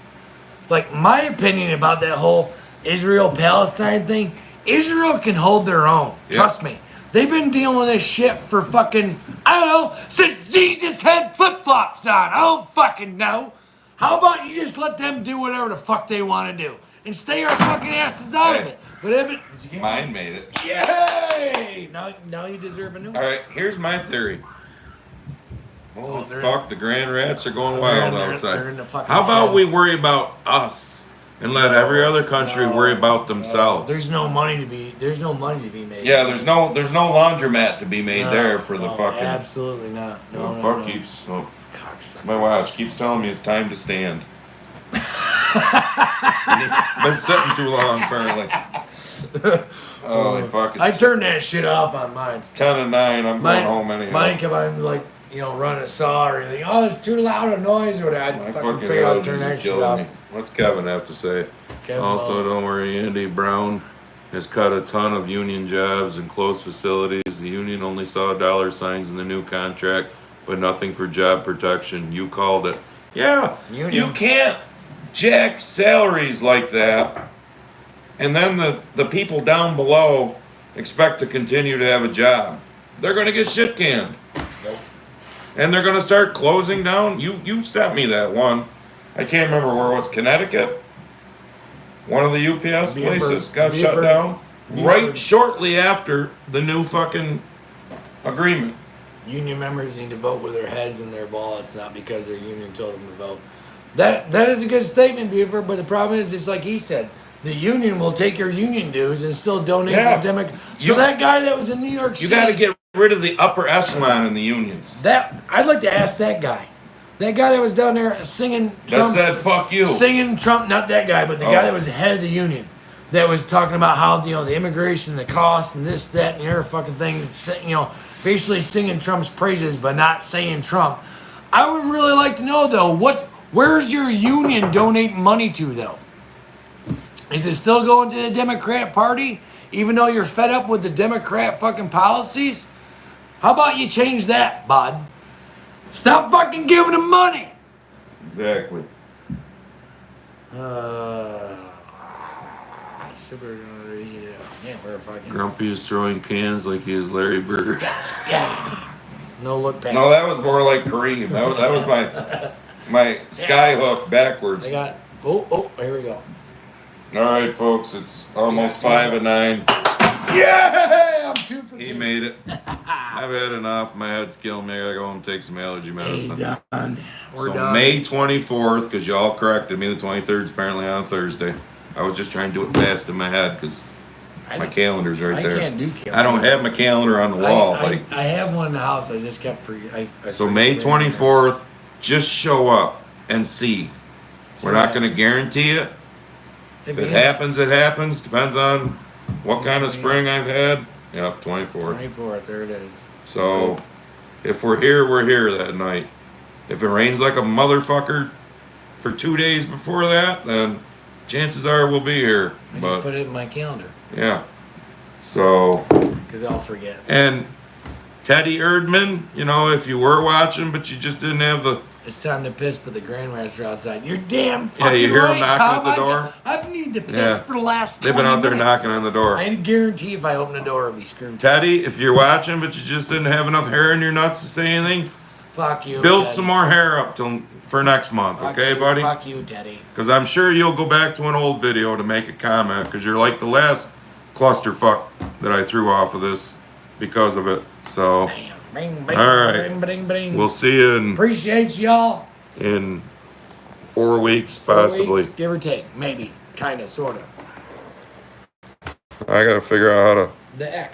Like, my opinion about that whole Israel-Palestine thing, Israel can hold their own. Yeah. Trust me. They've been dealing with this shit for fucking, I don't know, since Jesus had flip-flops on. I don't fucking know. How about you just let them do whatever the fuck they want to do and stay our fucking asses out of it? But if it... Mine made it. Yay! Now you deserve a new one. All right, here's my theory. Holy fuck, the grand rats are going wild outside. They're in the fucking How about shed. we worry about us and let every other country worry about themselves. There's no money to be made. Yeah, there's no laundromat to be made there for the fucking. Absolutely not. No, fuck keeps. Oh, my watch keeps telling me it's time to stand. Been sitting too long, apparently. Holy fuck! I turned that shit off on mine. 10 and 9. I'm going home anyhow. Mine come on like run a saw or anything. Oh, it's too loud a noise or whatever. My I fucking figure out allergies turn are that shit killing off. me. What's Kevin have to say? Kevin Also, don't worry, Andy Brown has cut a ton of union jobs and closed facilities. The union only saw dollar signs in the new contract, but nothing for job protection. You called it. Yeah, you can't jack salaries like that, and then the people down below expect to continue to have a job. They're going to get shit canned. Nope. And they're going to start closing down. You sent me that one. I can't remember where it was. Connecticut? One of the UPS places got shut down right shortly after the new fucking agreement. Union members need to vote with their heads and their wallets, not because their union told them to vote. That is a good statement, Buford, but the problem is, just like he said, the union will take your union dues and still donate to the Democrat. So that guy that was in New York City... You got to get rid of the upper echelon in the unions. I'd like to ask that guy. That guy that was down there singing Trump... That said, fuck you. Singing Trump, not that guy, but the guy that was the head of the union. That was talking about how, the immigration, the cost, and this, that, and the other fucking thing. Basically singing Trump's praises, but not saying Trump. I would really like to know, though, where's your union donating money to, though? Is it still going to the Democrat Party, even though you're fed up with the Democrat fucking policies? How about you change that, bud? Stop fucking giving them money! Exactly. We're fucking... Grumpy is throwing cans like he is Larry Bird. Yes, yeah. No look back. No, that was more like Kareem. That was my sky hook backwards. I got... Oh, here we go. All right, folks, it's almost 5 and 9. Yeah, I'm 2 for 2. He made it. I've had enough. My head's killing me. I gotta go home and take some allergy medicine. He's done. We're so done. May 24th, because y'all corrected me, the 23rd is apparently on a Thursday. I was just trying to do it fast in my head because my calendar's right there. I can't do calendar. I don't have my calendar on the wall. I have one in the house. I just kept So May 24th, just show up and see. We're not going to guarantee it. If it happens, it happens. Depends on what kind of spring I've had. Yep, 24th. 24th, there it is. So if we're here that night. If it rains like a motherfucker for 2 days before that, then chances are we'll be here. I just put it in my calendar. Yeah. So. Because I'll forget. And Teddy Erdman, if you were watching, but you just didn't have the. It's time to piss, but the grandmasters are outside. You're damn fucking right. Yeah, you hear them knocking Tom. at the door? I've needed to piss for the last 20 They've been out there minutes. knocking on the door. I guarantee if I open the door, it'll be screwed. Teddy, if you're watching, but you just didn't have enough hair in your nuts to say anything, fuck you. Build Teddy. some more hair up for next month, Fuck okay, you, buddy? Fuck you, Teddy. Because I'm sure you'll go back to an old video to make a comment, because you're like the last clusterfuck that I threw off of this because of it. So, Bing, bing, all right. Bing, bing, bing. We'll see you Appreciate y'all. in 4 weeks, possibly. 4 weeks, give or take. Maybe. Kind of, sort of. I got to figure out how to The X.